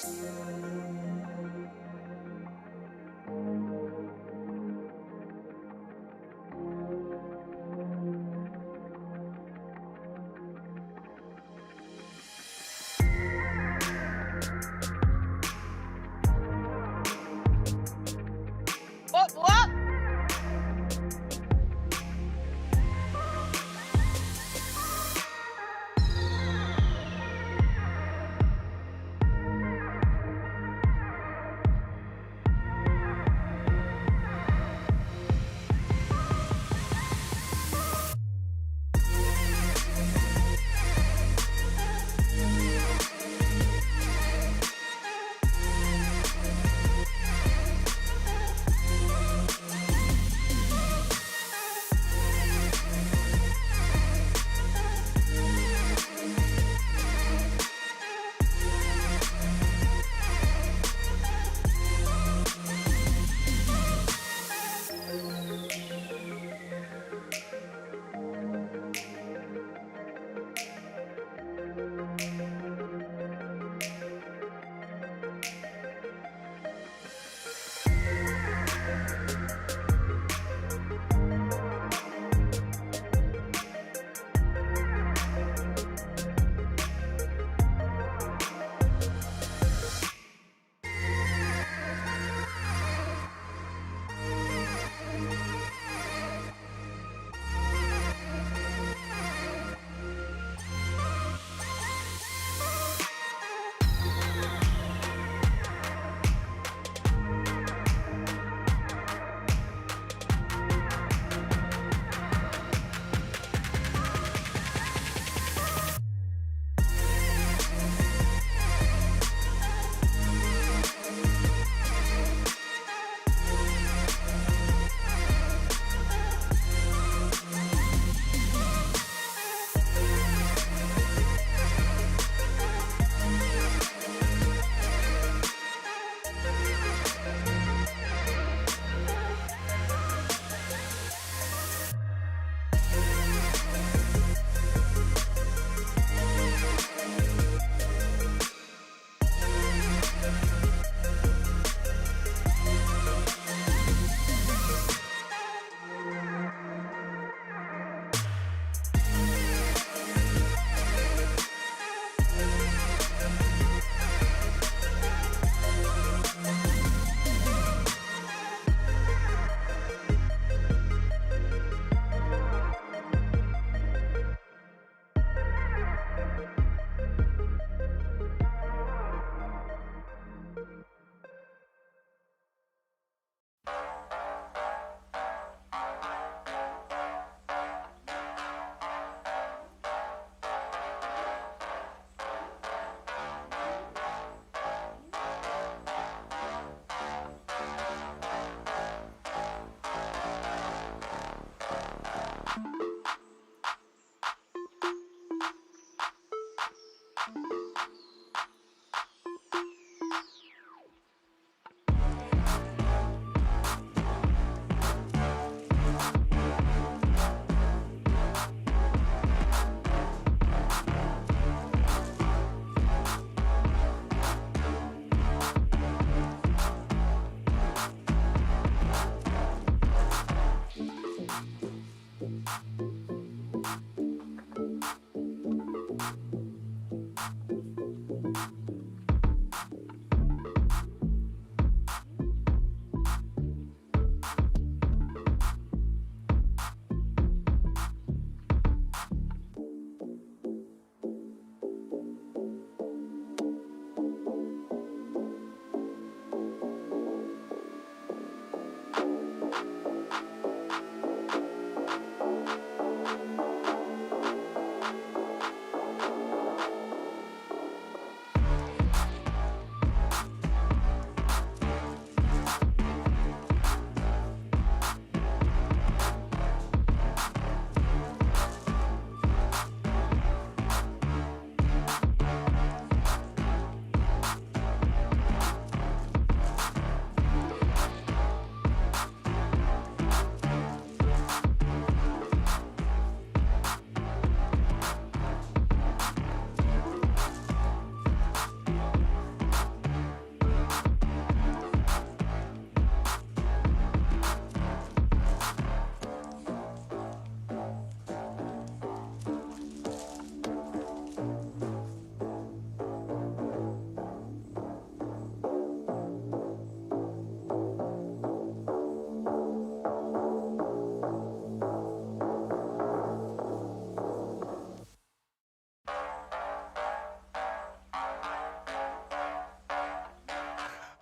What?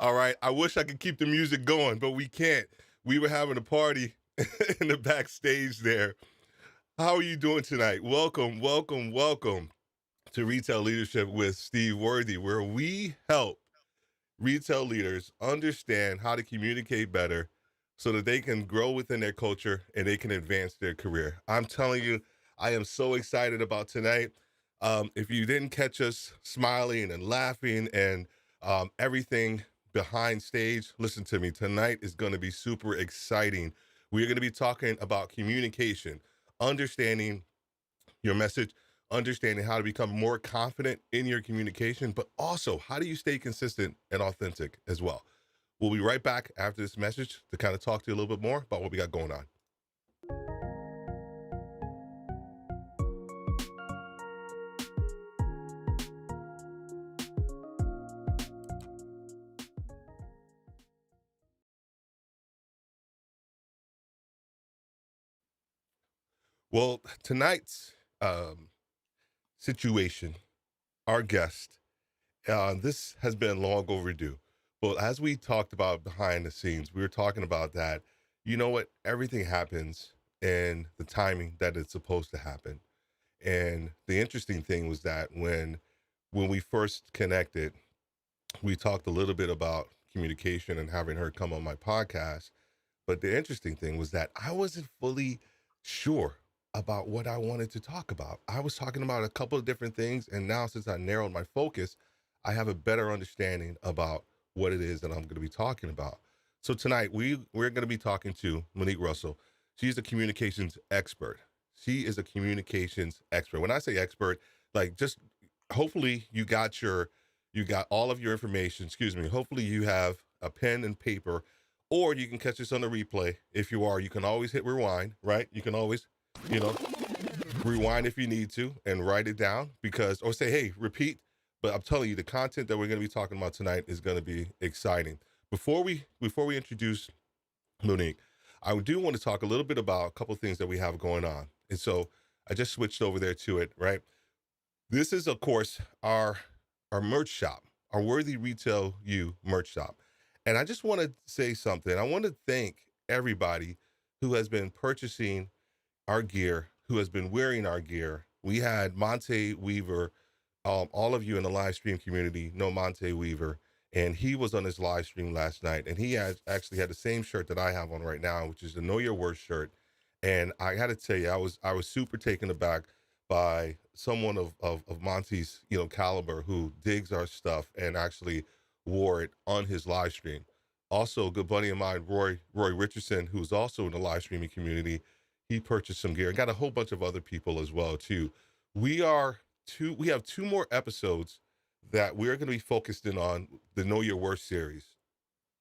All right. I wish I could keep the music going, but we can't. We were having a party in the backstage there. How are you doing tonight? Welcome, welcome, welcome to Retail Leadership with Steve Worthy, where we help retail leaders understand how to communicate better so that they can grow within their culture and they can advance their career. I'm telling you, I am so excited about tonight. If you didn't catch us smiling and laughing and everything behind stage, listen to me. Tonight is going to be super exciting. We are going to be talking about communication, understanding your message, understanding how to become more confident in your communication, but also how do you stay consistent and authentic as well. We'll be right back after this message to kind of talk to you a little bit more about what we got going on. Well, tonight's situation, our guest, this has been long overdue. Well, as we talked about behind the scenes, we were talking about that. You know what? Everything happens in the timing that it's supposed to happen. And the interesting thing was that when we first connected, we talked a little bit about communication and having her come on my podcast. But the interesting thing was that I wasn't fully sure about what I wanted to talk about. I was talking about a couple of different things. And now, since I narrowed my focus, I have a better understanding about what it is that I'm going to be talking about. So tonight, we're going to be talking to Monique Russell. She's a communications expert. She is a communications expert. When I say expert, like, just hopefully you got all of your information. Excuse me. Hopefully you have a pen and paper, or you can catch this on the replay. If you are, you can always hit rewind, right? You can always, you know, rewind if you need to and write it down, because, or say, hey, repeat. But I'm telling you, the content that we're going to be talking about tonight is going to be exciting. Before we introduce Monique, I do want to talk a little bit about a couple of things that we have going on. And so I just switched over there to it, right? This is, of course, our merch shop, our Worthy Retail You merch shop. And I just want to say something. I want to thank everybody who has been purchasing our gear, who has been wearing our gear. We had Monte Weaver. All of you in the live stream community know Monte Weaver, and he was on his live stream last night, and he has actually had the same shirt that I have on right now, which is the Know Your Worth shirt. And I got to tell you, I was super taken aback by someone of Monty's, caliber, who digs our stuff and actually wore it on his live stream. Also, a good buddy of mine, Roy Richardson, who's also in the live streaming community, he purchased some gear and got a whole bunch of other people as well too. We are we have two more episodes that we're going to be focused in on the Know Your Worth series.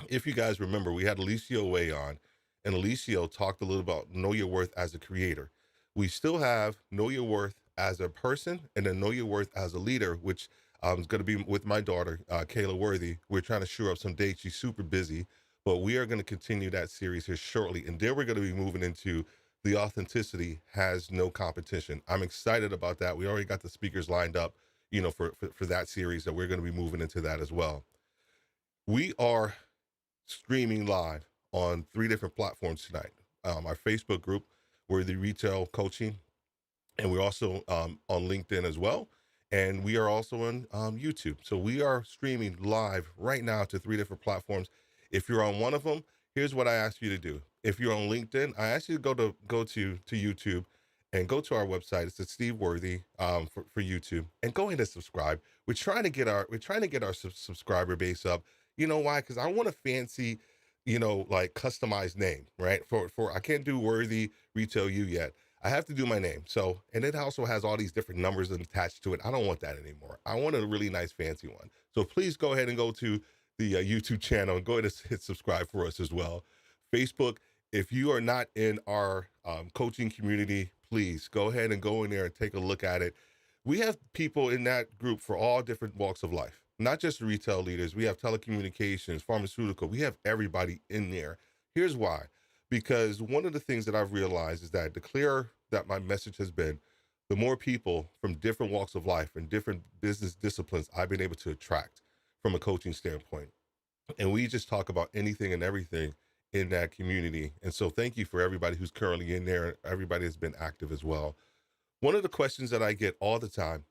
If you guys remember, we had Alicia Way on, and Alicia talked a little about Know Your Worth as a creator. We still have Know Your Worth as a person, and then Know Your Worth as a leader, which is going to be with my daughter, Kayla Worthy. We're trying to shore up some dates. She's super busy, but we are going to continue that series here shortly. And then we're going to be moving into the authenticity has no competition. I'm excited about that. We already got the speakers lined up, for that series, that we're going to be moving into that as well. We are streaming live on 3 different platforms tonight. Our Facebook group, Worthy Retail Coaching, and we're also on LinkedIn as well. And we are also on YouTube. So we are streaming live right now to 3 different platforms. If you're on one of them, here's what I ask you to do. If you're on LinkedIn, I ask you to go to YouTube and go to our website. It's at Steve Worthy for YouTube, and go ahead and subscribe. We're trying to get our subscriber base up. You know why? Because I want a fancy, like, customized name, right? For I can't do Worthy Retail You yet. I have to do my name. So, and it also has all these different numbers attached to it. I don't want that anymore. I want a really nice fancy one. So please go ahead and go to the YouTube channel and go ahead and hit subscribe for us as well. Facebook, if you are not in our coaching community, please go ahead and go in there and take a look at it. We have people in that group for all different walks of life, not just retail leaders. We have telecommunications, pharmaceutical. We have everybody in there. Here's why. Because one of the things that I've realized is that the clearer that my message has been, the more people from different walks of life and different business disciplines I've been able to attract from a coaching standpoint. and we just talk about anything and everything in that community. And so thank you for everybody who's currently in there. Everybody has been active as well. One of the questions that I get all the time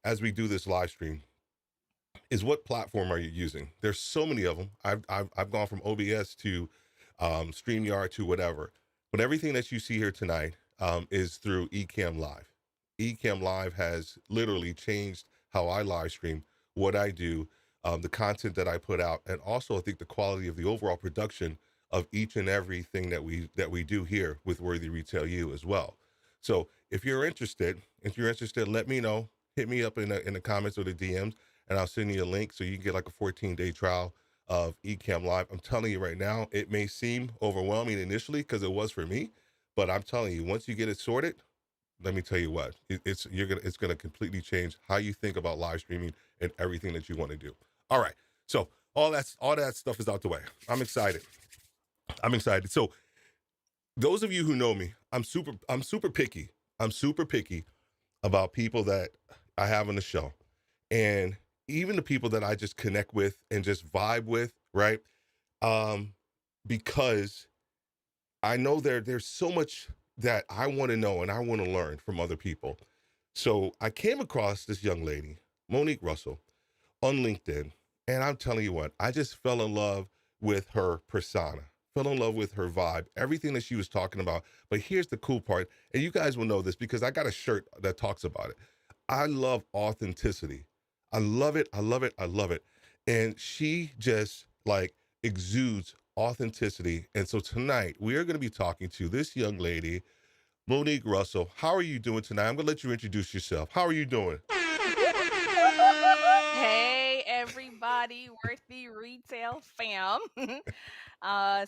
as we do this live stream is, what platform are you using? There's so many of them. I've gone from OBS to StreamYard to whatever, but everything that you see here tonight is through Ecamm Live. Ecamm Live has literally changed how I live stream, what I do, the content that I put out, and also I think the quality of the overall production of each and everything that we do here with Worthy Retail U as well. So if you're interested, let me know. Hit me up in the comments or the DMs, and I'll send you a link so you can get like a 14-day trial of Ecamm Live. I'm telling you right now, it may seem overwhelming initially because it was for me, but I'm telling you, once you get it sorted, let me tell you what, it's gonna completely change how you think about live streaming and everything that you want to do. All right, so all that stuff is out the way. I'm excited. I'm excited. So those of you who know me, I'm super picky. I'm super picky about people that I have on the show, and even the people that I just connect with and just vibe with, right? Um, because I know there's so much that I want to know and I want to learn from other people. So I came across this young lady, Monique Russell, on LinkedIn, and I'm telling you what, I just fell in love with her persona, fell in love with her vibe, everything that she was talking about. But here's the cool part, and you guys will know this because I got a shirt that talks about it. I love authenticity. I love it. I love it. I love it. And she just like exudes authenticity. And so tonight we are going to be talking to this young lady, Monique Russell. How are you doing tonight? I'm going to let you introduce yourself. How are you doing? Hey, everybody, Worthy Retail fam.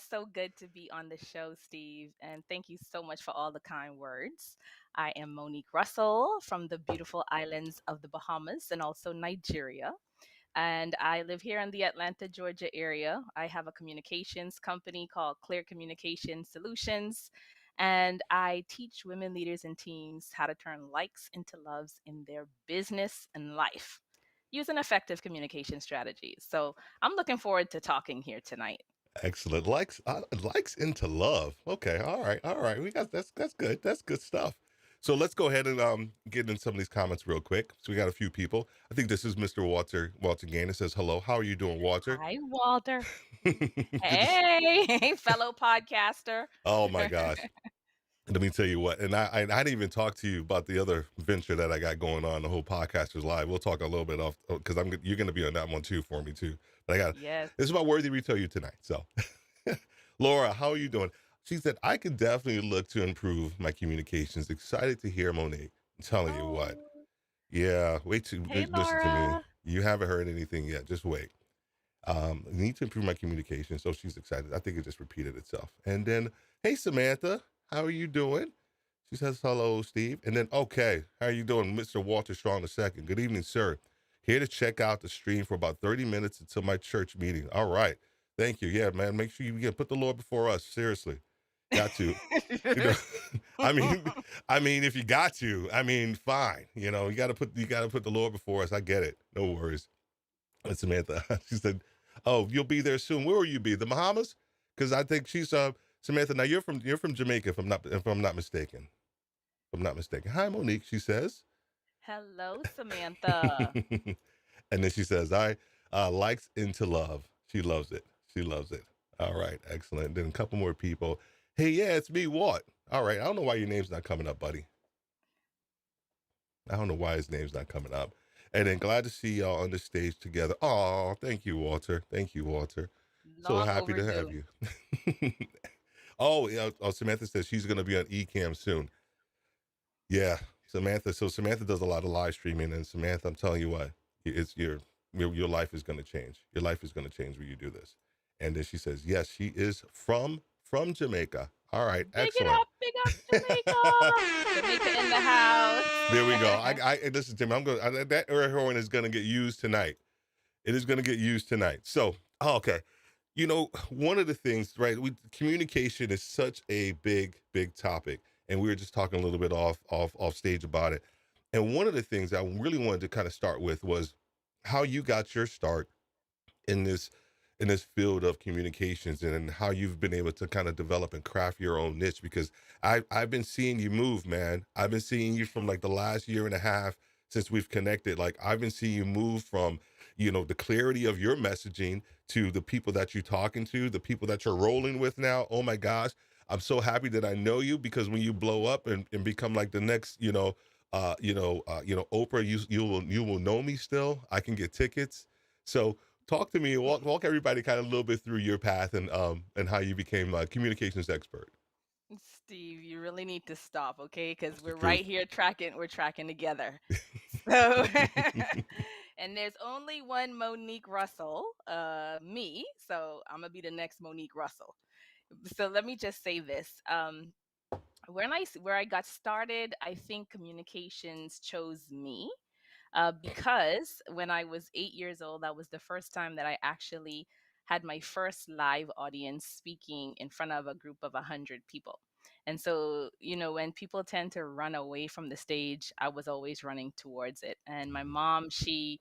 So good to be on the show, Steve. And thank you so much for all the kind words. I am Monique Russell from the beautiful islands of the Bahamas and also Nigeria. And I live here in the Atlanta, Georgia area. I have a communications company called Clear Communication Solutions. And I teach women leaders and teams how to turn likes into loves in their business and life using effective communication strategies. So I'm looking forward to talking here tonight. Excellent. Likes into love. Okay. All right. All right. We got that's good. That's good stuff. So let's go ahead and get in some of these comments real quick. So we got a few people. I think this is Mr. Walter Gainer says hello. How are you doing, Walter? Hi, Walter. Good to Hey, fellow podcaster. Oh my gosh. Let me tell you what, and I didn't even talk to you about the other venture that I got going on, the whole Podcasters Live. We'll talk a little bit off because you're going to be on that one too for me too. But Yes. this is about Worthy Retail You tonight. So, Laura, how are you doing? She said I could definitely look to improve my communications. Excited to hear Monique. I'm telling you what, Oh, yeah. Wait to hey, listen to me. Laura. You haven't heard anything yet. Just wait. I need to improve my communication. So she's excited. I think it just repeated itself. And then, hey Samantha, how are you doing? She says, hello, Steve. And then, okay, how are you doing, Mr. Walter Strong II? Good evening, sir. Here to check out the stream for about 30 minutes until my church meeting. All right. Thank you. Yeah, man. Make sure you get put the Lord before us. Seriously. Got to. You know, I mean, if you got to, fine. You gotta put the Lord before us. I get it. No worries. And Samantha, she said, oh, you'll be there soon. Where will you be? The Bahamas? Because I think she's Samantha. Now you're from Jamaica, if I'm not mistaken. If I'm not mistaken. Hi, Monique, she says. Hello, Samantha. And then she says, I likes into love. She loves it. She loves it. All right, excellent. Then a couple more people. Hey, yeah, it's me, Walt. All right. I don't know why your name's not coming up, buddy. I don't know why his name's not coming up. And then glad to see y'all on the stage together. Oh, thank you, Walter. Thank you, Walter. So Long happy to have overdue. you. Oh, yeah. Oh, Samantha says she's going to be on Ecamm soon. Yeah, Samantha. So Samantha does a lot of live streaming, and Samantha, I'm telling you what, it's your life is going to change. Your life is going to change when you do this. And then she says, yes, she is from Jamaica. All right, excellent. Big up Jamaica. Jamaica in the house. There we go. I listen to me. That air horn is going to get used tonight. It is going to get used tonight. So, okay. One of the things, right? Communication is such a big topic, and we were just talking a little bit off stage about it. And one of the things I really wanted to kind of start with was how you got your start in this in this field of communications and how you've been able to kind of develop and craft your own niche because I've been seeing you move, man. I've been seeing you from like the last year and a half since we've connected. Like I've been seeing you move from, the clarity of your messaging to the people that you're talking to, the people that you're rolling with now. Oh my gosh. I'm so happy that I know you because when you blow up and become like the next, Oprah, you will know me still. I can get tickets. So talk to me, walk everybody kind of a little bit through your path and how you became a communications expert. Steve, you really need to stop, okay? Because That's the we're right truth. here tracking, we're tracking together. So, and there's only one Monique Russell, me. So I'm gonna be the next Monique Russell. So let me just say this. Where I got started, I think communications chose me because when I was 8 years old, that was the first time that I actually had my first live audience speaking in front of a group of 100 people. And so, when people tend to run away from the stage, I was always running towards it. And my Mhm, mom, she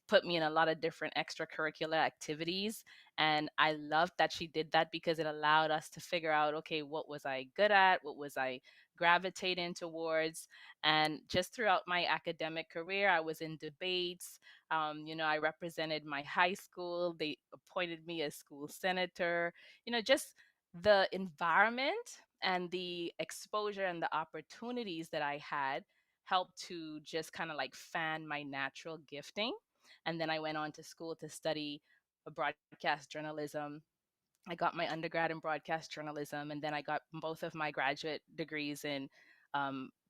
put me in a lot of different extracurricular activities. And I loved that she did that because it allowed us to figure out, okay, what was I good at? What was I gravitating towards? And just throughout my academic career, I was in debates. I represented my high school. They appointed me as school senator. Just the environment and the exposure and the opportunities that I had helped to just kind of like fan my natural gifting. And then I went on to school to study broadcast journalism. I got my undergrad in broadcast journalism, and then I got both of my graduate degrees in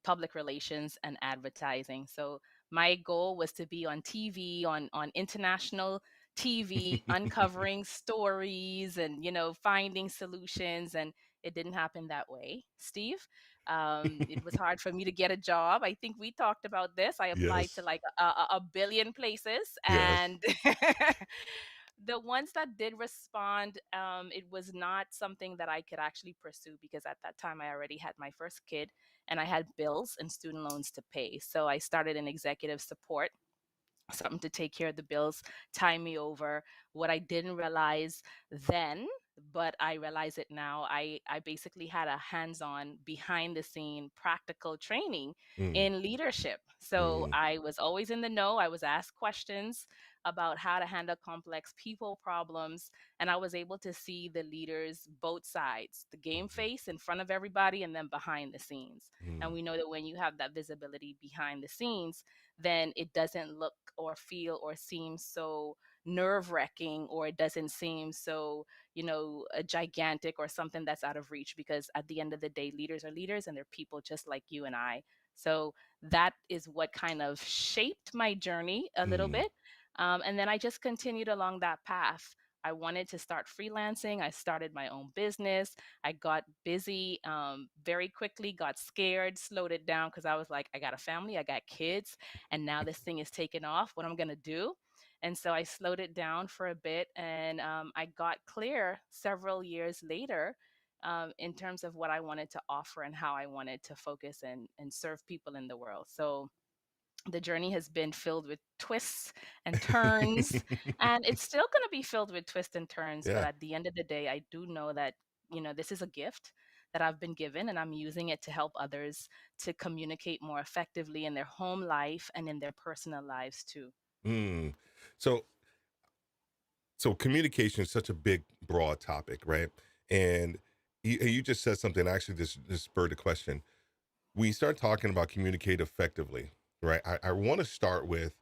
public relations and advertising. So my goal was to be on TV, on international TV, uncovering stories and finding solutions. And it didn't happen that way, Steve. It was hard for me to get a job. I think we talked about this. I applied to yes. like a billion places, Yes. and the ones that did respond, it was not something that I could actually pursue because at that time I already had my first kid and I had bills and student loans to pay. So I started in executive support, something to take care of the bills, tie me over. What I didn't realize then, but I realize it now, I basically had a hands-on, behind the scene, practical training Mm, in leadership. So mm, I was always in the know. I was asked questions about how to handle complex people problems, and I was able to see the leaders both sides, the game mhm, face in front of everybody and then behind the scenes. And mm, we know that when you have that visibility behind the scenes, then it doesn't look or feel or seem so nerve wracking, or it doesn't seem so, gigantic or something that's out of reach. Because at the end of the day, leaders are leaders and they're people just like you and I. So that is what kind of shaped my journey a little mm, bit. And then I just continued along that path. I wanted to start freelancing. I started my own business. I got busy very quickly, got scared, slowed it down because I was like, I got a family, I got kids, and now this thing is taking off. What am I going to do? And so I slowed it down for a bit, and I got clear several years later in terms of what I wanted to offer and how I wanted to focus and serve people in the world. So the journey has been filled with twists and turns, and it's still going to be filled with twists and turns. But yeah. at the end of the day, I do know that, this is a gift that I've been given, and I'm using it to help others to communicate more effectively in their home life and in their personal lives too. Mm. So so communication is such a big, broad topic, right? And you just said something actually just spurred a question. We start talking about communicate effectively, right? I want to start with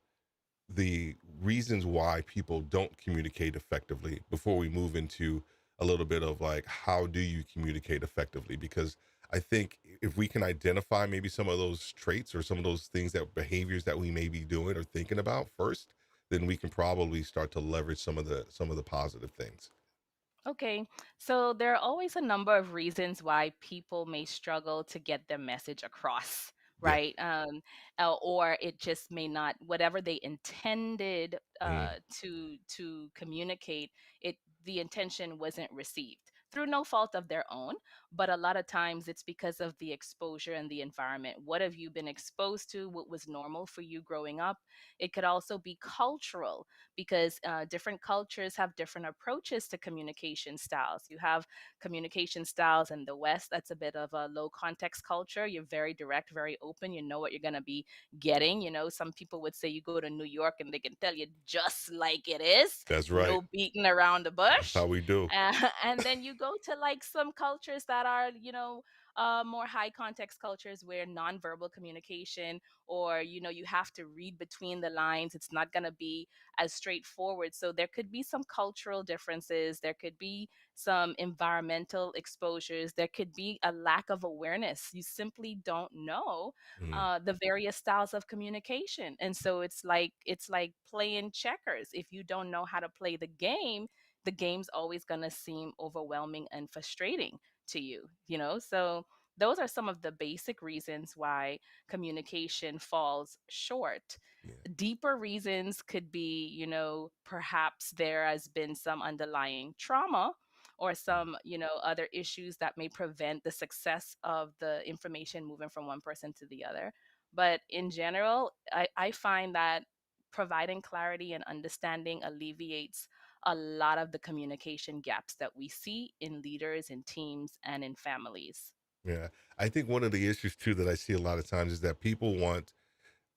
the reasons why people don't communicate effectively before we move into a little bit of like how do you communicate effectively, because I think if we can identify maybe some of those traits or some of those things, that behaviors that we may be doing or thinking about first, then we can probably start to leverage some of the positive things. Okay, so there are always a number of reasons why people may struggle to get their message across, Yeah. right? Or it just may not, whatever they intended Mm, to communicate, it the intention wasn't received. through no fault of their own, but a lot of times it's because of the exposure and the environment. What have you been exposed to? What was normal for you growing up? It could also be cultural, because different cultures have different approaches to communication styles. You have communication styles in the West, that's a bit of a low context culture. You're very direct, very open. You know what you're going to be getting. Some people would say you go to New York and they can tell you just like it is, That's right. no beating around the That's how bush. we do. And then you go to like some cultures that are, more high context cultures where nonverbal communication, or you have to read between the lines. It's not going to be as straightforward. So there could be some cultural differences. There could be some environmental exposures. There could be a lack of awareness. You simply don't know Mm, the various styles of communication, and so it's like playing checkers. If you don't know how to play the game's always going to seem overwhelming and frustrating to you. So those are some of the basic reasons why communication falls short. yeah. Deeper reasons could be, perhaps there has been some underlying trauma or Mm, some, other issues that may prevent the success of the information moving from one person to the other. But in general, I find that providing clarity and understanding alleviates a lot of the communication gaps that we see in leaders, in teams, and in families. yeah. I think one of the issues too that I see a lot of times is that people want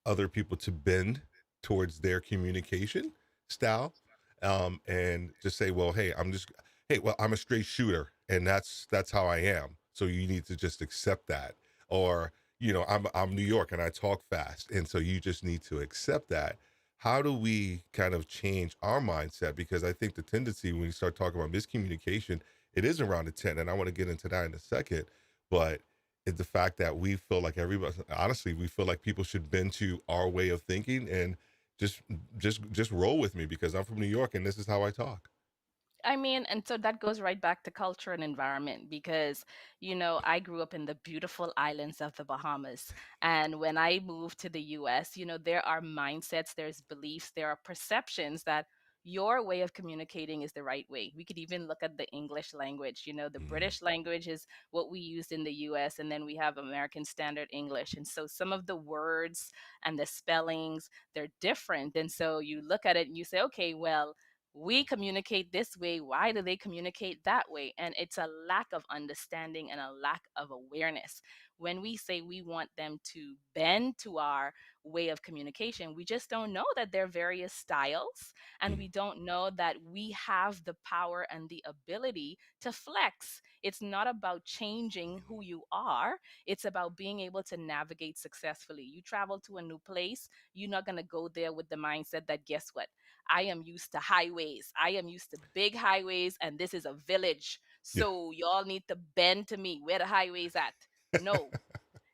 other people to bend towards their communication style, and just say, well, hey, well, I'm a straight shooter, and that's how I am, so you need to just accept that. Or, I'm New York and I talk fast, and so you just need to accept that. How do we kind of change our mindset? Because I think the tendency when you start talking about miscommunication, it is around the 10, and I want to get into that in a second. But is the fact that we feel like everybody, honestly, we feel like people should bend to our way of thinking and just just roll with me because I'm from New York and this is how I talk. I mean, and so that goes right back to culture and environment because, I grew up in the beautiful islands of the Bahamas. And when I moved to the US, there are mindsets, there's beliefs, there are perceptions that your way of communicating is the right way. We could even look at the English language. The Mm, British language is what we used in the US, and then we have American Standard English. And so some of the words and the spellings, they're different. And so you look at it and you say, okay, well, we communicate this way. Why do they communicate that way? And it's a lack of understanding and a lack of awareness. When we say we want them to bend to our way of communication, we just don't know that there are various styles, and mm, we don't know that we have the power and the ability to flex. It's not about changing mm. who you are, it's about being able to navigate successfully. You travel to a new place, you're not going to go there with the mindset that, guess what? I am used to highways. I am used to big highways, and this is a village. Yeah. So y'all need to bend to me. Where the highways at?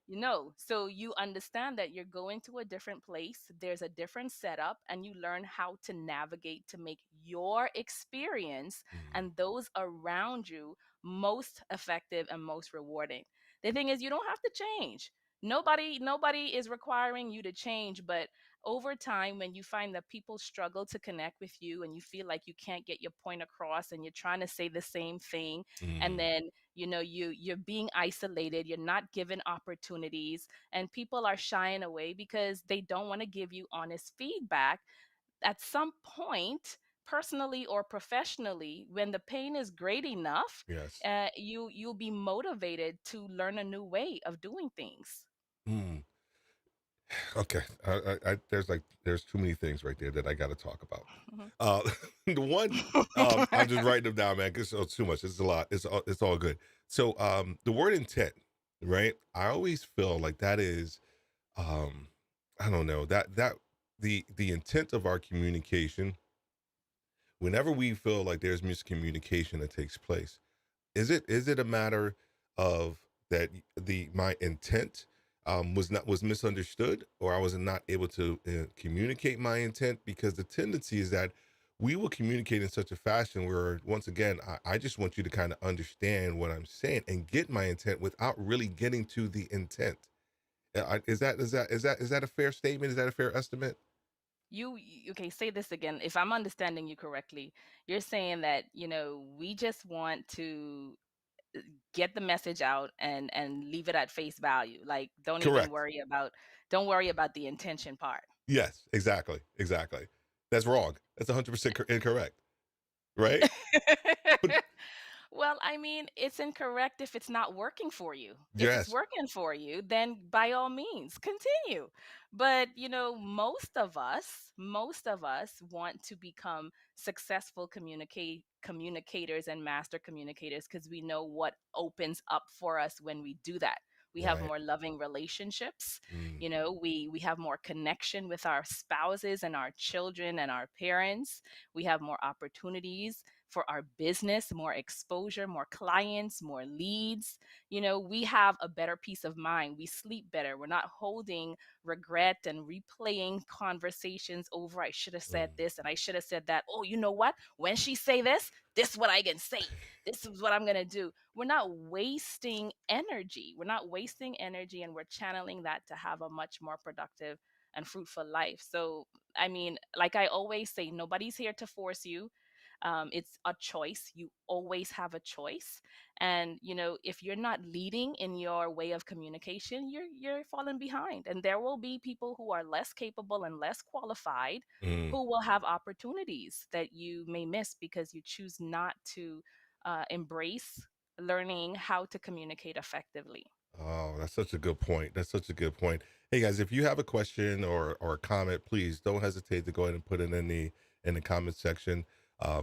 No, so you understand that you're going to a different place, there's a different setup, and you learn how to navigate to make your experience Mm, and those around you most effective and most rewarding. The thing is, you don't have to change. Nobody is requiring you to change, but over time, when you find that people struggle to connect with you and you feel like you can't get your point across and you're trying to say the same thing, and mm, then you're being isolated, you're not given opportunities, and people are shying away because they don't want to give you honest feedback. At some point, personally or professionally, when the pain is great enough, yes. you'll be motivated to learn a new way of doing things. Mm. Okay. There's too many things right there that I got to talk about. Mhm. Uh, the one, I'm just writing them down, man, because it's too much. It's a lot. It's all good. So, the word intent, right? I always feel like that is, um, I don't know that the intent of our communication. Whenever we feel like there's miscommunication that takes place, is it a matter of that the my intent was misunderstood, or I was not able to communicate my intent? Because the tendency is that we will communicate in such a fashion where, once again, I just want you to kind of understand what I'm saying and get my intent without really getting to the intent. Is that a fair statement? Is that a fair estimate? Okay, say this again. If I'm understanding you correctly, you're saying that, we just want to get the message out and leave it at face value. Like Correct. don't worry about the intention part. Yes, exactly, exactly. That's wrong. That's 100% incorrect, right? But Well, I mean, it's incorrect if it's not working for you. If it's yes. working for you, then by all means, continue. But, most of us want to become successful communicators and master communicators because we know what opens up for us when we do that. We have Right. more loving relationships. Mm, We have more connection with our spouses and our children and our parents. We have more opportunities for our business, more exposure, more clients, more leads. We have a better peace of mind. We sleep better. We're not holding regret and replaying conversations over. I should have said mm, this and I should have said that. Oh, you know what? When she say this is what I can say. This is what I'm going to do. We're not wasting energy. We're not wasting energy, and we're channeling that to have a much more productive and fruitful life. So, I mean, like I always say, nobody's here to force you. It's a choice. You always have a choice. And if you're not leading in your way of communication, you're falling behind. And there will be people who are less capable and less qualified mm. who will have opportunities that you may miss because you choose not to embrace learning how to communicate effectively. Oh, that's such a good point. That's such a good point. Hey guys, if you have a question or a comment, please don't hesitate to go ahead and put it in the comment section.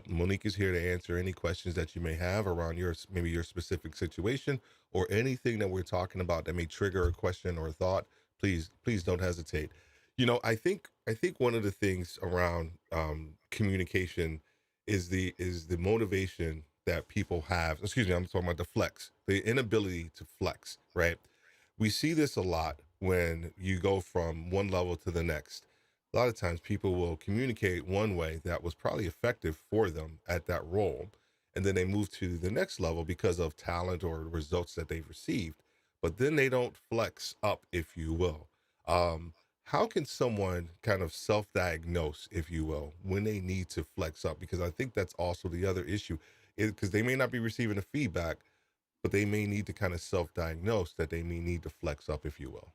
Monique is here to answer any questions that you may have around maybe your specific situation or anything that we're talking about that may trigger a question or a thought. Please don't hesitate. I think one of the things around communication is the motivation that people have. Excuse me, I'm talking about the flex, the inability to flex, right? We see this a lot when you go from one level to the next. A lot of times people will communicate one way that was probably effective for them at that role, and then they move to the next level because of talent or results that they've received, but then they don't flex up, if you will. um how can someone kind of self-diagnose, if you will, when they need to flex up? Because I think that's also the other issue, because they may not be receiving the feedback, but they may need to kind of self-diagnose that they may need to flex up, if you will.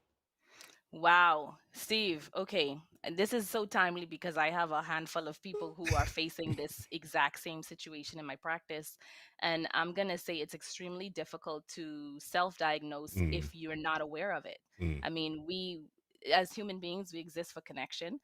Wow, Steve. Okay. And this is so timely because I have a handful of people who are facing this exact same situation in my practice. And I'm going to say it's extremely difficult to self diagnose Mm, if you're not aware of it. mm, I mean, as human beings, we exist for connection.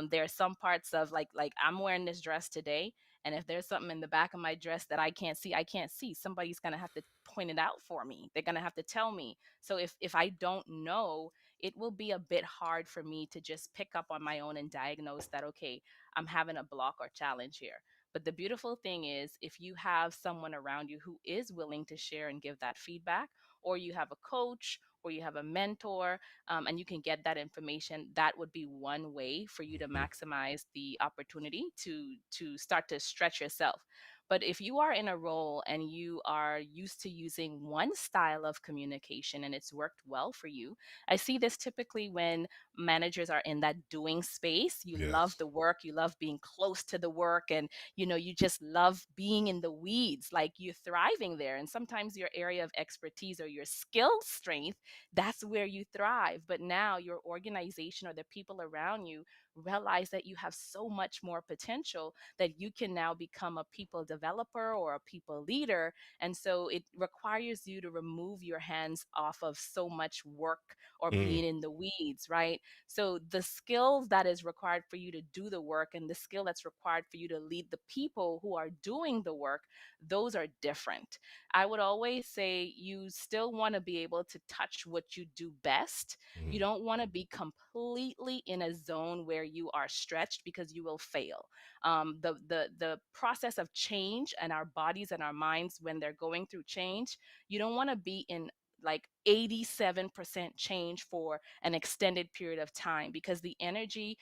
There are some parts of like I'm wearing this dress today. And if there's something in the back of my dress that I can't see, I can't see. Somebody's going to have to point it out for me. They're going to have to tell me. So if I don't know, it will be a bit hard for me to just pick up on my own and diagnose that, okay, I'm having a block or challenge here. But the beautiful thing is, if you have someone around you who is willing to share and give that feedback, or you have a coach, or you have a mentor, and you can get that information, that would be one way for you to mhm, maximize the opportunity to start to stretch yourself. But if you are in a role and you are used to using one style of communication and it's worked well for you, I see this typically when managers are in that doing space. You love yes. the work, you love being close to the work, and you just love being in the weeds, like you're thriving there. And sometimes your area of expertise or your skill strength, that's where you thrive. But now your organization or the people around you realize that you have so much more potential that you can now become a people developer or a people leader. And so it requires you to remove your hands off of so much work or Mm, being in the weeds, right? So the skill that is required for you to do the work and the skill that's required for you to lead the people who are doing the work, those are different. I would always say you still want to be able to touch what you do best. You mm, don't want to be completely in a zone where you are stretched because you will fail. The process of change and our bodies and our minds when they're going through change, you don't want to be in like 87% change for an extended period of time because the energy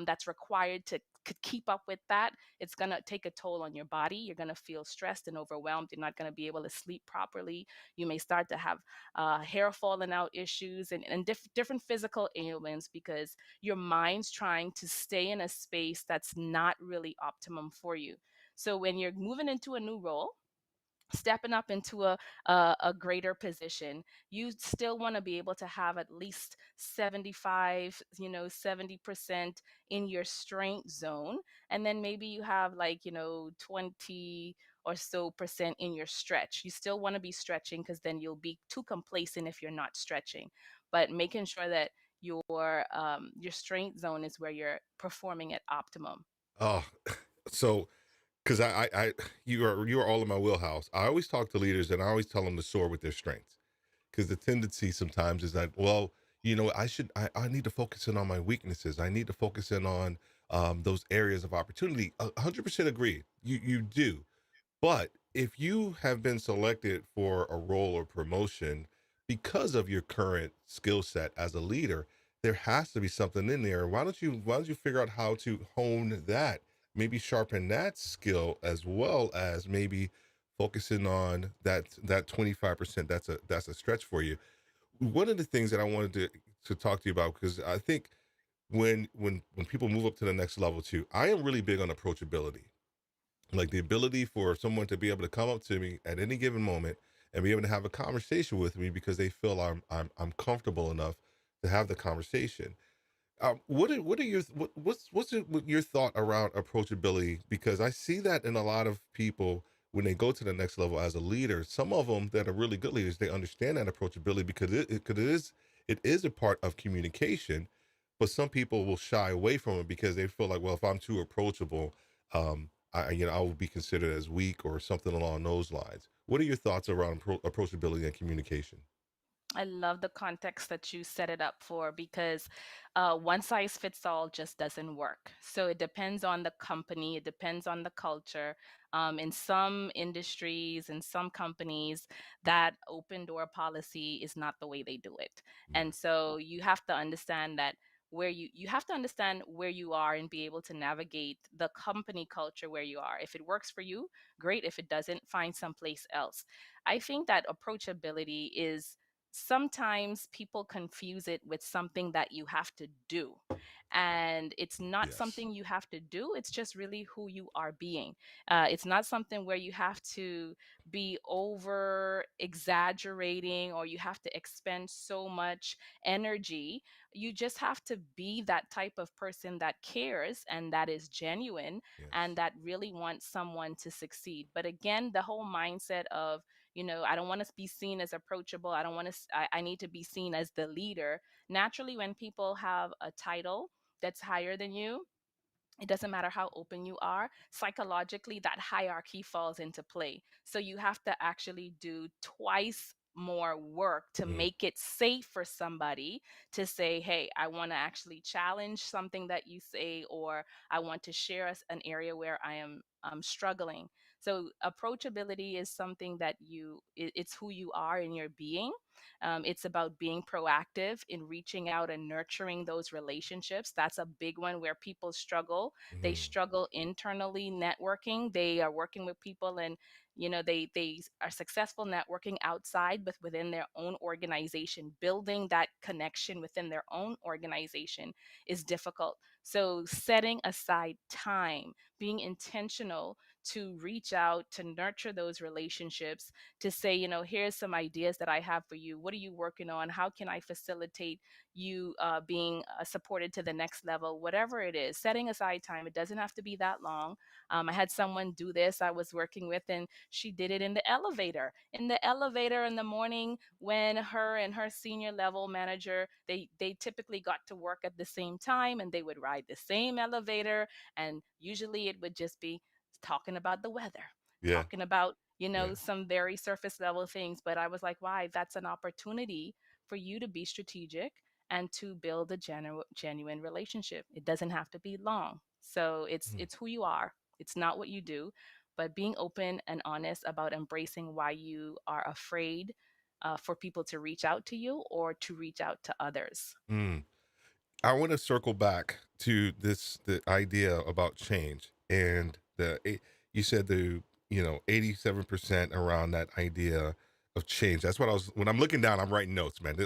that's required could keep up with that, it's going to take a toll on your body. You're going to feel stressed and overwhelmed. You're not going to be able to sleep properly. You may start to have hair falling out issues and different physical ailments because your mind's trying to stay in a space that's not really optimum for you. So when you're moving into a new role, stepping up into a greater position, you still want to be able to have at least 75, 70% in your strength zone, and then maybe you have like 20 or so percent in your stretch. You still want to be stretching because then you'll be too complacent if you're not stretching, but making sure that your strength zone is where you're performing at optimum. Oh, so because you are all in my wheelhouse. I always talk to leaders and I always tell them to soar with their strengths, because the tendency sometimes is that, well, I need to focus in on my weaknesses. I need to focus in on those areas of opportunity. 100% agree. You do. But if you have been selected for a role or promotion because of your current skill set as a leader, there has to be something in there. Why don't you figure out how to hone that? Maybe sharpen that skill as well as maybe focusing on that 25%. That's a stretch for you. One of the things that I wanted to talk to you about, because I think when people move up to the next level too, I am really big on approachability, like the ability for someone to be able to come up to me at any given moment and be able to have a conversation with me because they feel I'm comfortable enough to have the conversation. What are your your thought around approachability? Because I see that in a lot of people when they go to the next level as a leader. Some of them that are really good leaders, they understand that approachability because it is a part of communication. But some people will shy away from it because they feel like, well, if I'm too approachable, I will be considered as weak or something along those lines. What are your thoughts around approachability and communication? I love the context that you set it up for because one size fits all just doesn't work. So it depends on the company, it depends on the culture. In some industries, in some companies, that open door policy is not the way they do it. Yeah. And so you have to understand that you have to understand where you are and be able to navigate the company culture where you are. If it works for you, great. If it doesn't, find someplace else. I think that approachability is sometimes people confuse it with something that you have to do. And it's not Yes. something you have to do, it's just really who you are being. It's not something where you have to be over exaggerating or you have to expend so much energy. You just have to be that type of person that cares and that is genuine and Yes. that really wants someone to succeed. But again, the whole mindset of I don't want to be seen as approachable. I don't want to, I need to be seen as the leader. Naturally, when people have a title that's higher than you, it doesn't matter how open you are, psychologically that hierarchy falls into play. So you have to actually do twice more work to Mm, make it safe for somebody to say, hey, I want to actually challenge something that you say, or I want to share an area where I am struggling. So approachability is something that it's who you are in your being. It's about being proactive in reaching out and nurturing those relationships. That's a big one where people struggle. They mm, struggle internally networking. They are working with people and they are successful networking outside, but within their own organization, building that connection within their own organization is difficult. So setting aside time, being intentional to reach out, to nurture those relationships, to say, here's some ideas that I have for you. What are you working on? How can I facilitate you being supported to the next level? Whatever it is, setting aside time. It doesn't have to be that long. I had someone do this I was working with, and she did it in the elevator. In the elevator in the morning, when her and her senior level manager, they typically got to work at the same time, and they would ride the same elevator, and usually it would just be talking about the weather, yeah. talking about Yeah. some very surface level things. But I was like, why? That's an opportunity for you to be strategic and to build a genuine relationship. It doesn't have to be long. So Mm, it's who you are. It's not what you do, but being open and honest about embracing why you are afraid for people to reach out to you or to reach out to others. mm. I want to circle back to the idea about change and you said the 87% around that idea of change. That's what I was when I'm looking down. I'm writing notes, man.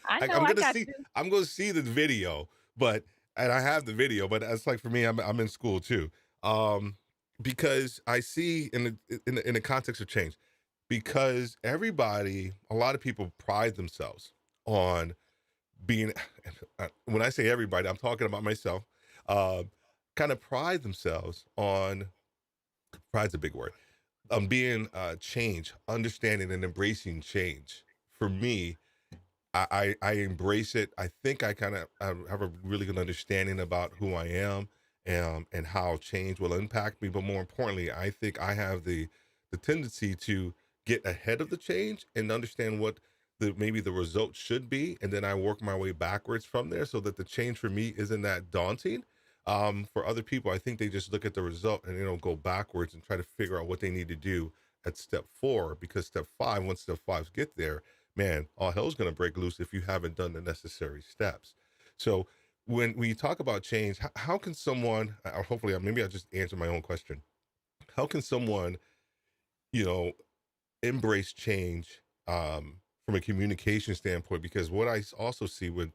I know I'm I gonna got see you. I'm gonna see the video, but and I have the video, but it's like for me, I'm in school too, um, because I see in the context of change, because a lot of people pride themselves on being when I say everybody, I'm talking about myself, uh, kind of pride themselves on pride's a big word, being change, understanding and embracing change. For me, I embrace it. I think I kind of have a really good understanding about who I am and how change will impact me. But more importantly, I think I have the tendency to get ahead of the change and understand what the maybe the result should be, and then I work my way backwards from there, so that the change for me isn't that daunting. For other people, I think they just look at the result and they don't go backwards and try to figure out what they need to do at step four, because step five, once step fives get there, man, all hell's going to break loose if you haven't done the necessary steps. So when you talk about change, how can someone, hopefully, maybe I just answer my own question. How can someone, you know, embrace change from a communication standpoint? Because what I also see with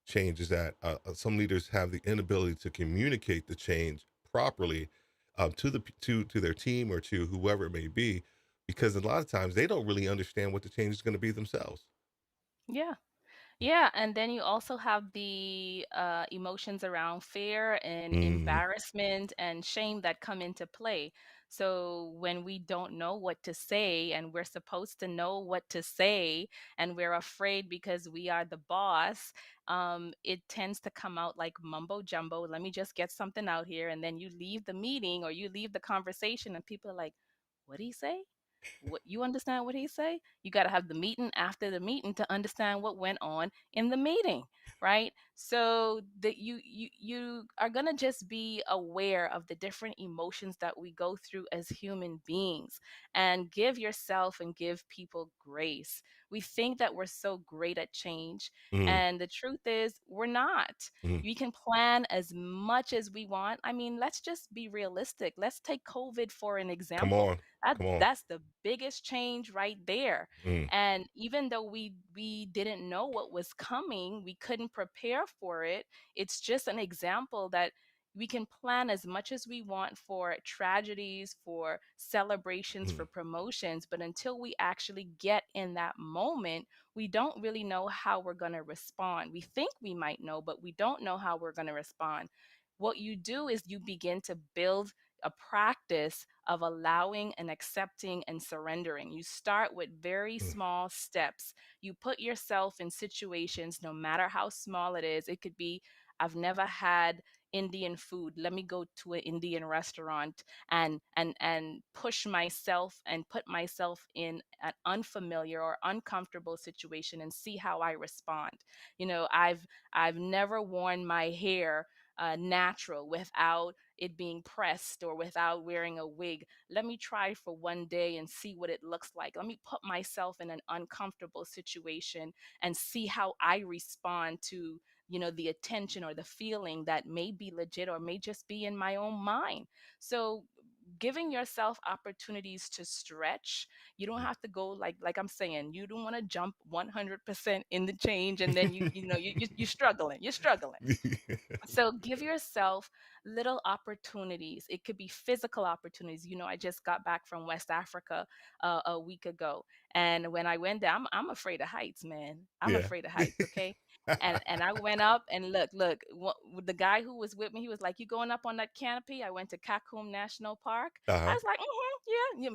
change is that some leaders have the inability to communicate the change properly to their team or to whoever it may be, because a lot of times they don't really understand what the change is going to be themselves. Yeah. Yeah, and then you also have the emotions around fear and Mm, embarrassment and shame that come into play. So when we don't know what to say and we're supposed to know what to say and we're afraid because we are the boss, it tends to come out like mumbo jumbo. Let me just get something out here. And then you leave the meeting or you leave the conversation and people are like, what did he say? What you understand what he say? You got to have the meeting after the meeting to understand what went on in the meeting, right? So that you are going to just be aware of the different emotions that we go through as human beings, and give yourself and give people grace. We think that we're so great at change, mm, and the truth is we're not. mm. We can plan as much as we want. I mean, let's just be realistic. Let's take COVID for an Come example. on, come on. That's the biggest change right there. Mm, And even though we didn't know what was coming, we couldn't prepare for it. It's just an example that we can plan as much as we want for tragedies, for celebrations, mm, for promotions, but until we actually get in that moment, we don't really know how we're going to respond. We think we might know, but we don't know how we're going to respond. What you do is you begin to build a practice of allowing and accepting and surrendering. You start with very mm, small steps. You put yourself in situations, no matter how small it is. It could be, I've never had Indian food. Let me go to an Indian restaurant and push myself and put myself in an unfamiliar or uncomfortable situation and see how I respond. I've never worn my hair natural without it being pressed or without wearing a wig. Let me try for one day and see what it looks like. Let me put myself in an uncomfortable situation and see how I respond to the attention or the feeling that may be legit or may just be in my own mind. So giving yourself opportunities to stretch. You don't have to go like I'm saying, you don't want to jump 100% in the change and then you're struggling, mm. so give yourself little opportunities. It could be physical opportunities. I just got back from West Africa a week ago, and when I went there, I'm afraid of heights, man. I'm Yeah. afraid of heights. Okay. And I went up and the guy who was with me, he was like, "You going up on that canopy?" I went to Kakum National Park. I Uh-huh. was like, yeah,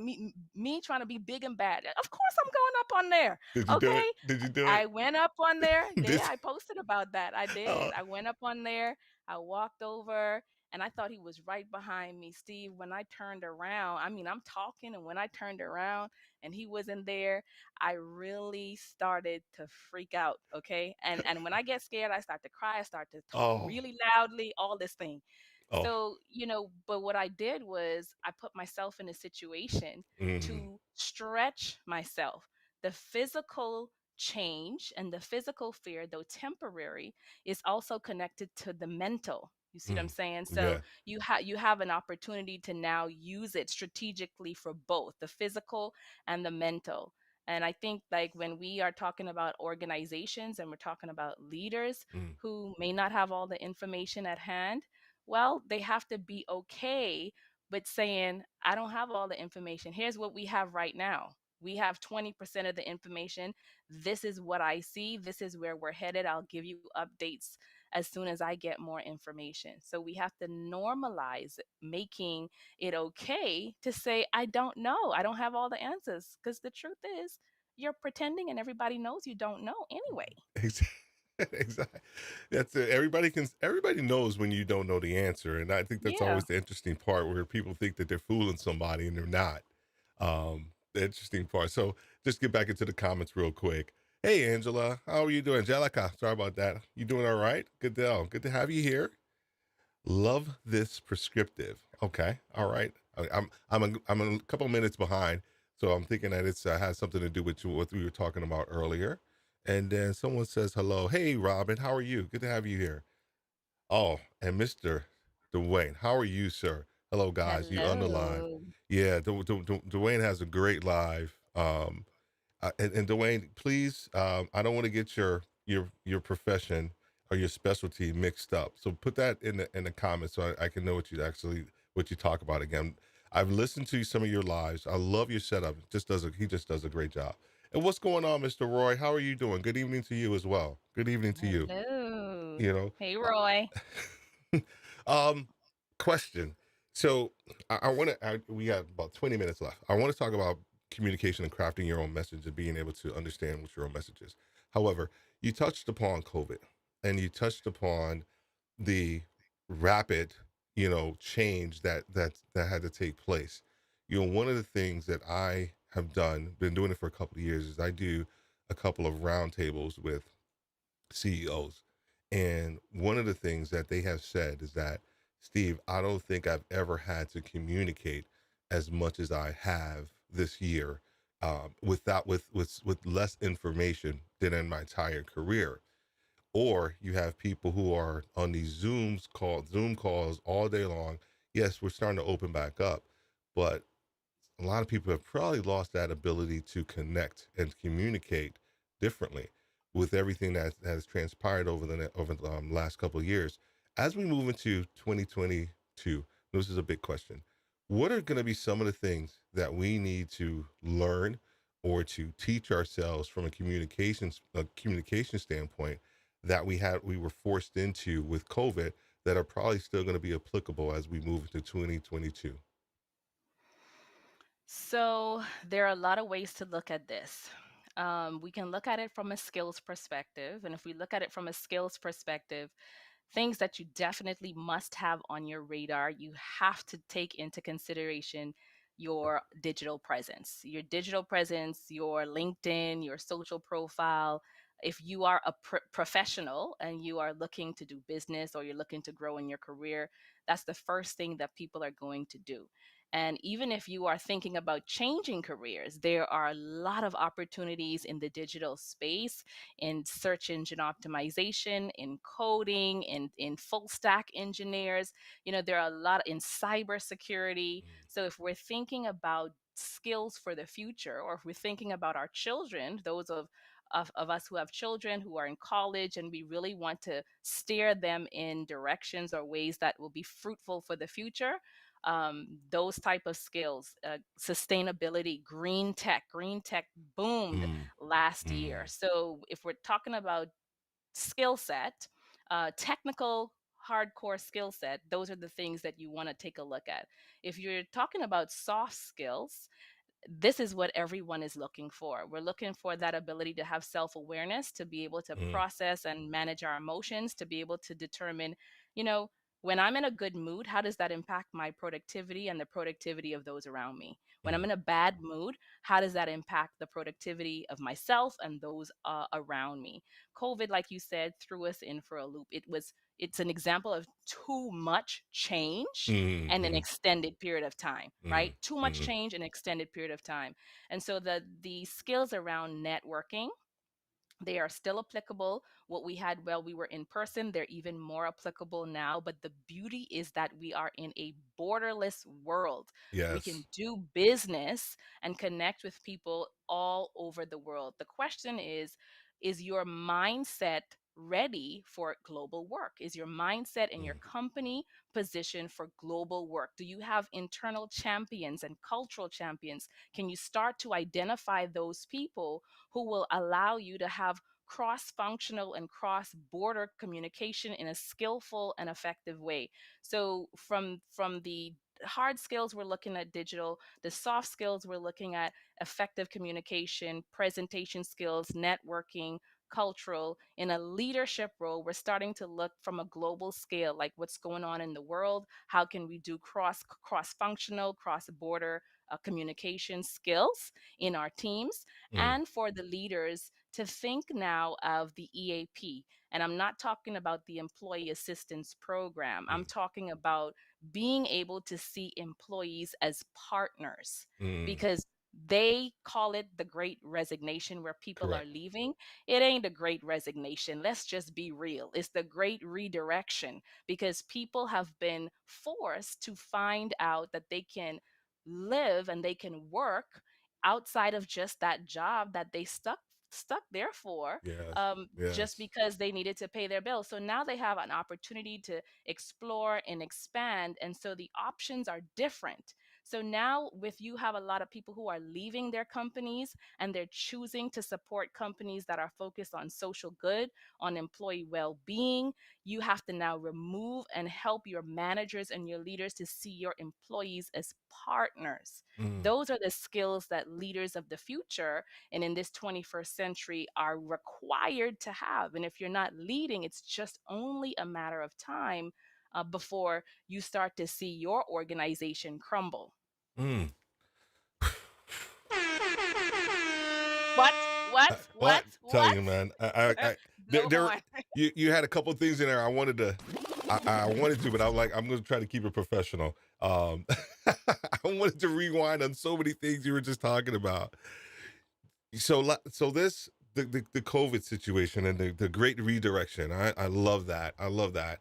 me trying to be big and bad. Of course, I'm going up on there. Did you do it? Okay, Did you do it? I went up on there. Yeah, Did I posted about that. I oh, did. I went up on there. I walked over and I thought he was right behind me, Steve. When I turned around, I mean, I'm talking, and when I turned around and he wasn't there, I really started to freak out. Okay. And when I get scared, I start to cry. I start to talk oh, really loudly, all this thing. oh. So, but what I did was I put myself in a situation Mhm, to stretch myself. The physical change and the physical fear, though temporary, is also connected to the mental. You see what I'm Mm. saying? So Yeah. you have an opportunity to now use it strategically for both the physical and the mental. And I think like when we are talking about organizations and we're talking about leaders Mm. who may not have all the information at hand, well, they have to be okay with saying, I don't have all the information. Here's what we have right now. We have 20% of the information. This is what I see. This is where we're headed. I'll give you updates as soon as I get more information. So we have to normalize making it okay to say, I don't know. I don't have all the answers. Because the truth is, you're pretending and everybody knows you don't know anyway. Exactly. That's it. Everybody knows when you don't know the answer. And I think that's Yeah. always the interesting part where people think that they're fooling somebody and they're not. The interesting part. So just get back into the comments real quick. Hey Angela, how are you doing? Angelica, sorry about that. You doing all right? Good to have you here. Love this prescriptive. Okay. All right. I'm a couple minutes behind, so I'm thinking that it's has something to do with what we were talking about earlier. And then someone says hello. Hey Robin, how are you? Good to have you here. Oh, and Mr. Dwayne, how are you, sir? Hello, guys. You on the line? Hello. Yeah, Dwayne has a great live. And Dwayne, please, I don't want to get your profession or your specialty mixed up. So put that in the comments so I can know what you talk about again. I've listened to some of your lives. I love your setup. He just does a great job. And what's going on, Mr. Roy? How are you doing? Good evening to you as well. Good evening to you. Hello. You know, Hey, Roy. um, question. So I want to. We have about 20 minutes left. I want to talk about communication and crafting your own message and being able to understand what your own message is. However, you touched upon COVID, and you touched upon the rapid, change that had to take place. One of the things that I have been doing it for a couple of years, is I do a couple of roundtables with CEOs. And one of the things that they have said is that, Steve, I don't think I've ever had to communicate as much as I have this year, with less information than in my entire career. Or you have people who are on these Zoom calls all day long. Yes, we're starting to open back up, but a lot of people have probably lost that ability to connect and communicate differently with everything that has transpired over the last couple of years. As we move into 2022, this is a big question. What are going to be some of the things that we need to learn or to teach ourselves from a communication standpoint that we were forced into with COVID that are probably still going to be applicable as we move into 2022? So there are a lot of ways to look at this. We can look at it from a skills perspective. And if we look at it from a skills perspective, things that you definitely must have on your radar, you have to take into consideration your digital presence. Your digital presence, your LinkedIn, your social profile. If you are a professional and you are looking to do business or you're looking to grow in your career, that's the first thing that people are going to do. And even if you are thinking about changing careers, there are a lot of opportunities in the digital space, in search engine optimization, in coding, in full stack engineers. There are a lot in cybersecurity. So if we're thinking about skills for the future, or if we're thinking about our children, those of us who have children who are in college and we really want to steer them in directions or ways that will be fruitful for the future, those type of skills, sustainability, green tech boomed Mm, last year. mm, So if we're talking about skill set, technical hardcore skill set, those are the things that you want to take a look at. If you're talking about soft skills, this is what everyone is looking for. We're looking for that ability to have self awareness, to be able to mm, process and manage our emotions, to be able to determine, you know, when I'm in a good mood, how does that impact my productivity and the productivity of those around me? When I'm mm, in a bad mood, how does that impact the productivity of myself and those around me? COVID, like you said, threw us in for a loop. It's an example of too much change and an mm, extended period of time, right? mm, Too much mm, change and extended period of time. And so the skills around networking, They are still applicable. What we had while we were in person, they're even more applicable now. But the beauty is that we are in a borderless world. We can Yes. do business and connect with people all over the world. The question is your mindset ready for global work? Is your mindset and your Mm, company positioned for global work? Do you have internal champions and cultural champions? Can you start to identify those people who will allow you to have cross functional and cross border communication in a skillful and effective way? So from the hard skills, we're looking at digital. The soft skills, we're looking at effective communication, presentation skills, networking, cultural. In a leadership role, we're starting to look from a global scale, like what's going on in the world. How can we do cross functional, cross border communication skills in our teams? mm, And for the leaders to think now of the EAP. And I'm not talking about the employee assistance program. I'm mm, talking about being able to see employees as partners, mm. because they call it the great resignation where people are Correct. leaving. It ain't a great resignation. Let's just be real. It's the great redirection, because people have been forced to find out that they can live and they can work outside of just that job that they stuck there for, Yes. just Yes. because they needed to pay their bills. So now they have an opportunity to explore and expand, and so the options are different. So now, with you have a lot of people who are leaving their companies and they're choosing to support companies that are focused on social good, on employee well-being. You have to now remove and help your managers and your leaders to see your employees as partners. Mm, Those are the skills that leaders of the future and in this 21st century are required to have. And if you're not leading, it's just only a matter of time before you start to see your organization crumble. mm. What? What? What? What? Telling What? you, man. Blow There, horn. you had a couple of things in there. I wanted to, but I was like, I'm going to try to keep it professional. I wanted to rewind on so many things you were just talking about. So this the COVID situation and the great redirection. I love that. I love that.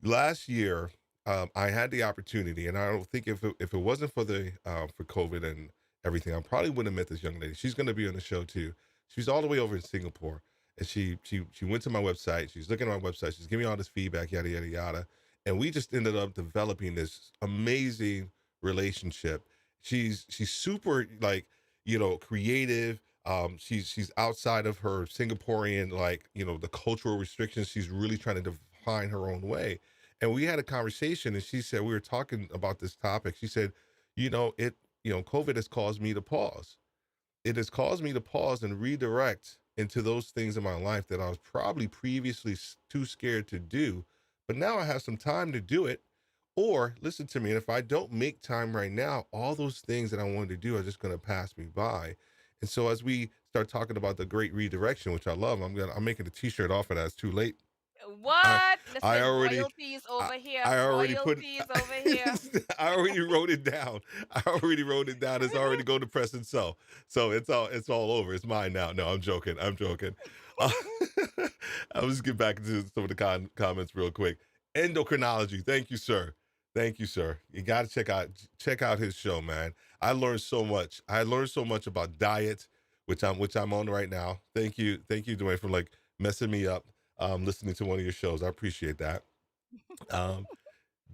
Last year, I had the opportunity, and I don't think if it wasn't for the for COVID and everything, I probably wouldn't have met this young lady. She's going to be on the show too. She's all the way over in Singapore, and she went to my website. She's looking at my website. She's giving me all this feedback, yada yada yada, and we just ended up developing this amazing relationship. She's super like creative. She's outside of her Singaporean the cultural restrictions. She's really trying to define her own way, and we had a conversation, and she said, we were talking about this topic. She said, COVID has caused me to pause. It has caused me to pause and redirect into those things in my life that I was probably previously too scared to do. But now I have some time to do it. Or listen to me, and if I don't make time right now, all those things that I wanted to do are just going to pass me by. And so as we start talking about the great redirection, which I love, I'm making a t-shirt off of that. It's too late. I What? I Listen, already royalties I, over here. I already put it. Royalties over here. I already wrote it down. I already wrote it down. It's already going to press and so. So it's all over. It's mine now. No, I'm joking. I'm joking. Uh, I'll just get back into some of the comments real quick. Endocrinology. Thank you, sir. Thank you, sir. You got to check out his show, man. I learned so much. I learned so much about diet, which I'm on right now. Thank you, Dwayne, for like messing me up listening to one of your shows. I appreciate that. Um,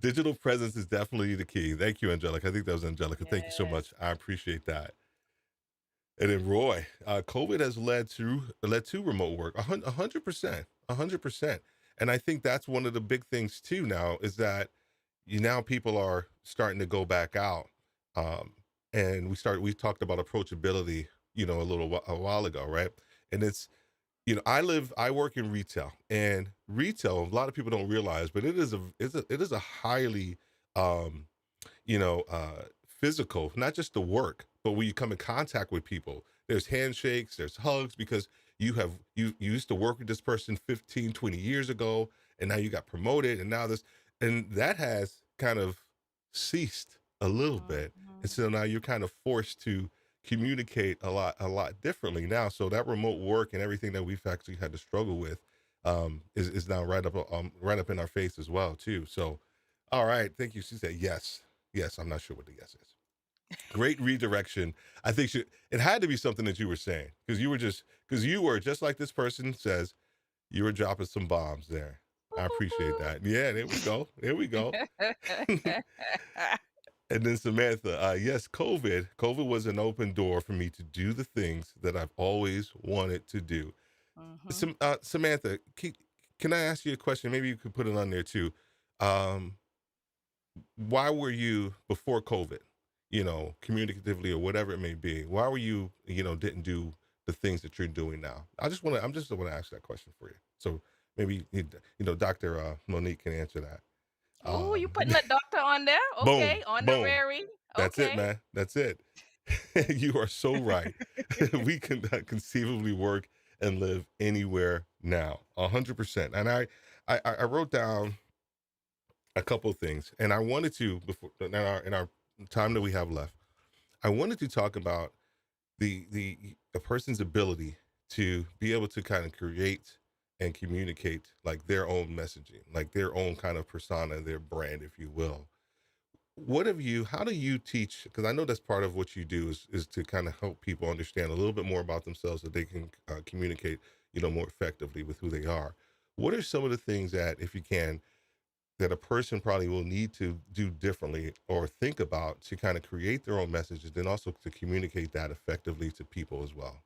Digital presence is definitely the key. Thank you, Angelica. I think that was Angelica. Thank you so Yes. much. I appreciate that. And then Roy, COVID has led to remote work. 100%, 100%. And I think that's one of the big things too. Now is that now people are starting to go back out, um, and we talked about approachability, a while ago, right? And it's I work in retail, and retail, a lot of people don't realize, but it is a highly, um, physical, not just the work, but when you come in contact with people, there's handshakes, there's hugs, because you used to work with this person 15, 20 years ago, and now you got promoted, and now and that has kind of ceased a little bit. And Mhm. so now you're kind of forced to communicate a lot differently now. So that remote work and everything that we've actually had to struggle with is now right up in our face as well too. So, all right, thank you. She said yes, yes. I'm not sure what the yes is. Great redirection. I think it had to be something that you were saying because you were just like this person says. You were dropping some bombs there. Boop, I boop, appreciate boop. that. Yeah, there we go. There we go. And then Samantha, yes, COVID was an open door for me to do the things that I've always wanted to do. Hmm. Samantha, can I ask you a question? Maybe you could put it on there too. Um, why were you before COVID, communicatively or whatever it may be? Why were you, didn't do the things that you're doing now? I'm just want to ask that question for you. So maybe, Dr. Monique can answer that. Ooh, you Um, putting the doctor on there? boom, Okay, boom. honorary. That's it, Okay. man. That's it. You are so right. We can conceivably work and live anywhere now, 100%. And I wrote down a couple of things, and I wanted to before in our time that we have left, I wanted to talk about the person's ability to be able to kind of create and communicate like their own messaging, like their own kind of persona, their brand, if you will. How do you teach? Because I know that's part of what you do is to kind of help people understand a little bit more about themselves so they can communicate, more effectively with who they are. What are some of the things that, if you can, that a person probably will need to do differently or think about to kind of create their own messages, then also to communicate that effectively to people as well?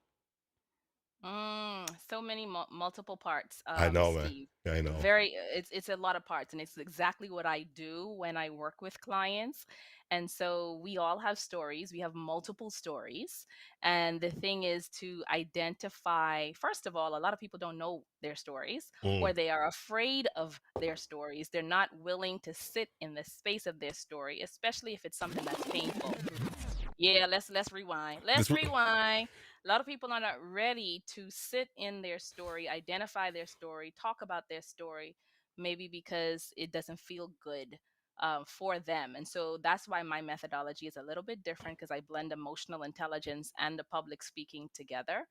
So many multiple parts, I know, man. Steve. I know. It's a lot of parts, and it's exactly what I do when I work with clients. And so we all have stories. We have multiple stories, and the thing is to identify. First of all, a lot of people don't know their stories, or Mm. they are afraid of their stories. They're not willing to sit in the space of their story, especially if it's something that's painful. Yeah, let's rewind. Let's This, rewind. A lot of people are not ready to sit in their story, identify their story, talk about their story, maybe because it doesn't feel good for them. And so that's why my methodology is a little bit different because I blend emotional intelligence and the public speaking together.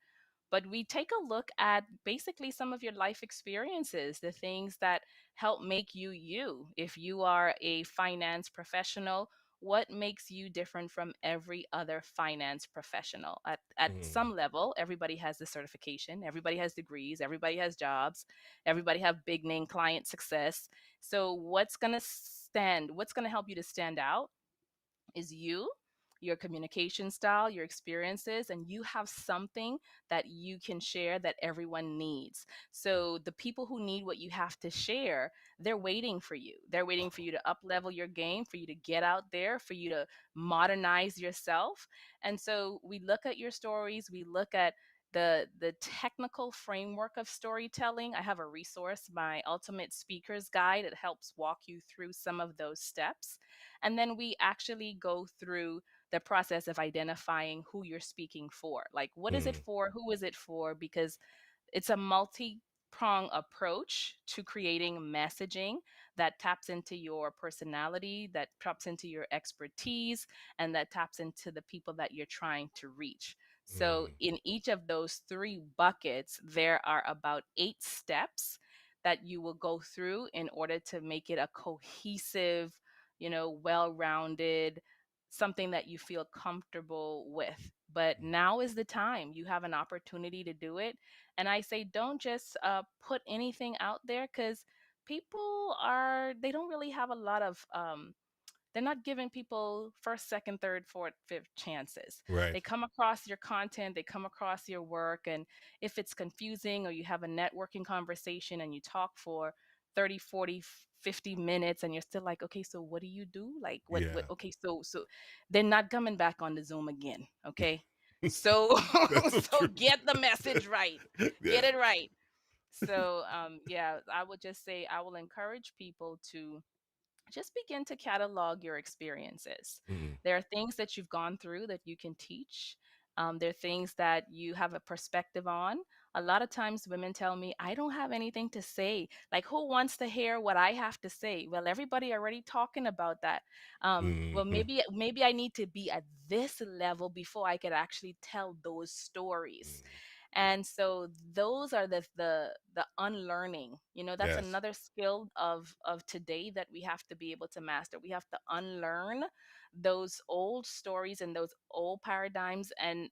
But we take a look at basically some of your life experiences, the things that help make you you. If you are a finance professional, what makes you different from every other finance professional? At mm, some level, everybody has the certification, everybody has degrees, everybody has jobs, everybody have big name client success. So what's going to help you to stand out is you, your communication style, your experiences, and you have something that you can share that everyone needs. So the people who need what you have to share, they're waiting for you. They're waiting for you to up level your game, for you to get out there, for you to modernize yourself. And so we look at your stories, we look at the technical framework of storytelling. I have a resource, my ultimate speakers guide. It helps walk you through some of those steps, and then we actually go through the process of identifying who you're speaking for. Like, what is it mm, for? Who is it for? Because it's a multi prong approach to creating messaging that taps into your personality, that taps into your expertise, and that taps into the people that you're trying to reach. So, mm, in each of those three buckets, there are about 8 steps that you will go through in order to make it a cohesive, well rounded, something that you feel comfortable with. But now is the time. You have an opportunity to do it. And I say, don't just put anything out there because they don't really have a lot of they're not giving people first, second, third, fourth, fifth chances. right. They come across your content, they come across your work, and if it's confusing or you have a networking conversation and you talk for 30, 40, 50 minutes and you're still like, okay, so what do you do? Like what Yeah. okay, so they're not coming back on the Zoom again, okay? So That's so so true. get the message right. Yeah. Get it right. So yeah, I would just say I will encourage people to just begin to catalog your experiences. Mm, There are things that you've gone through that you can teach. There are things that you have a perspective on. A lot of times women tell me, I don't have anything to say. Like, who wants to hear what I have to say? Well, everybody already talking about that. Well, Hmm. maybe I need to be at this level before I could actually tell those stories. And so those are the unlearning. That's Yes. another skill of today that we have to be able to master. We have to unlearn those old stories and those old paradigms and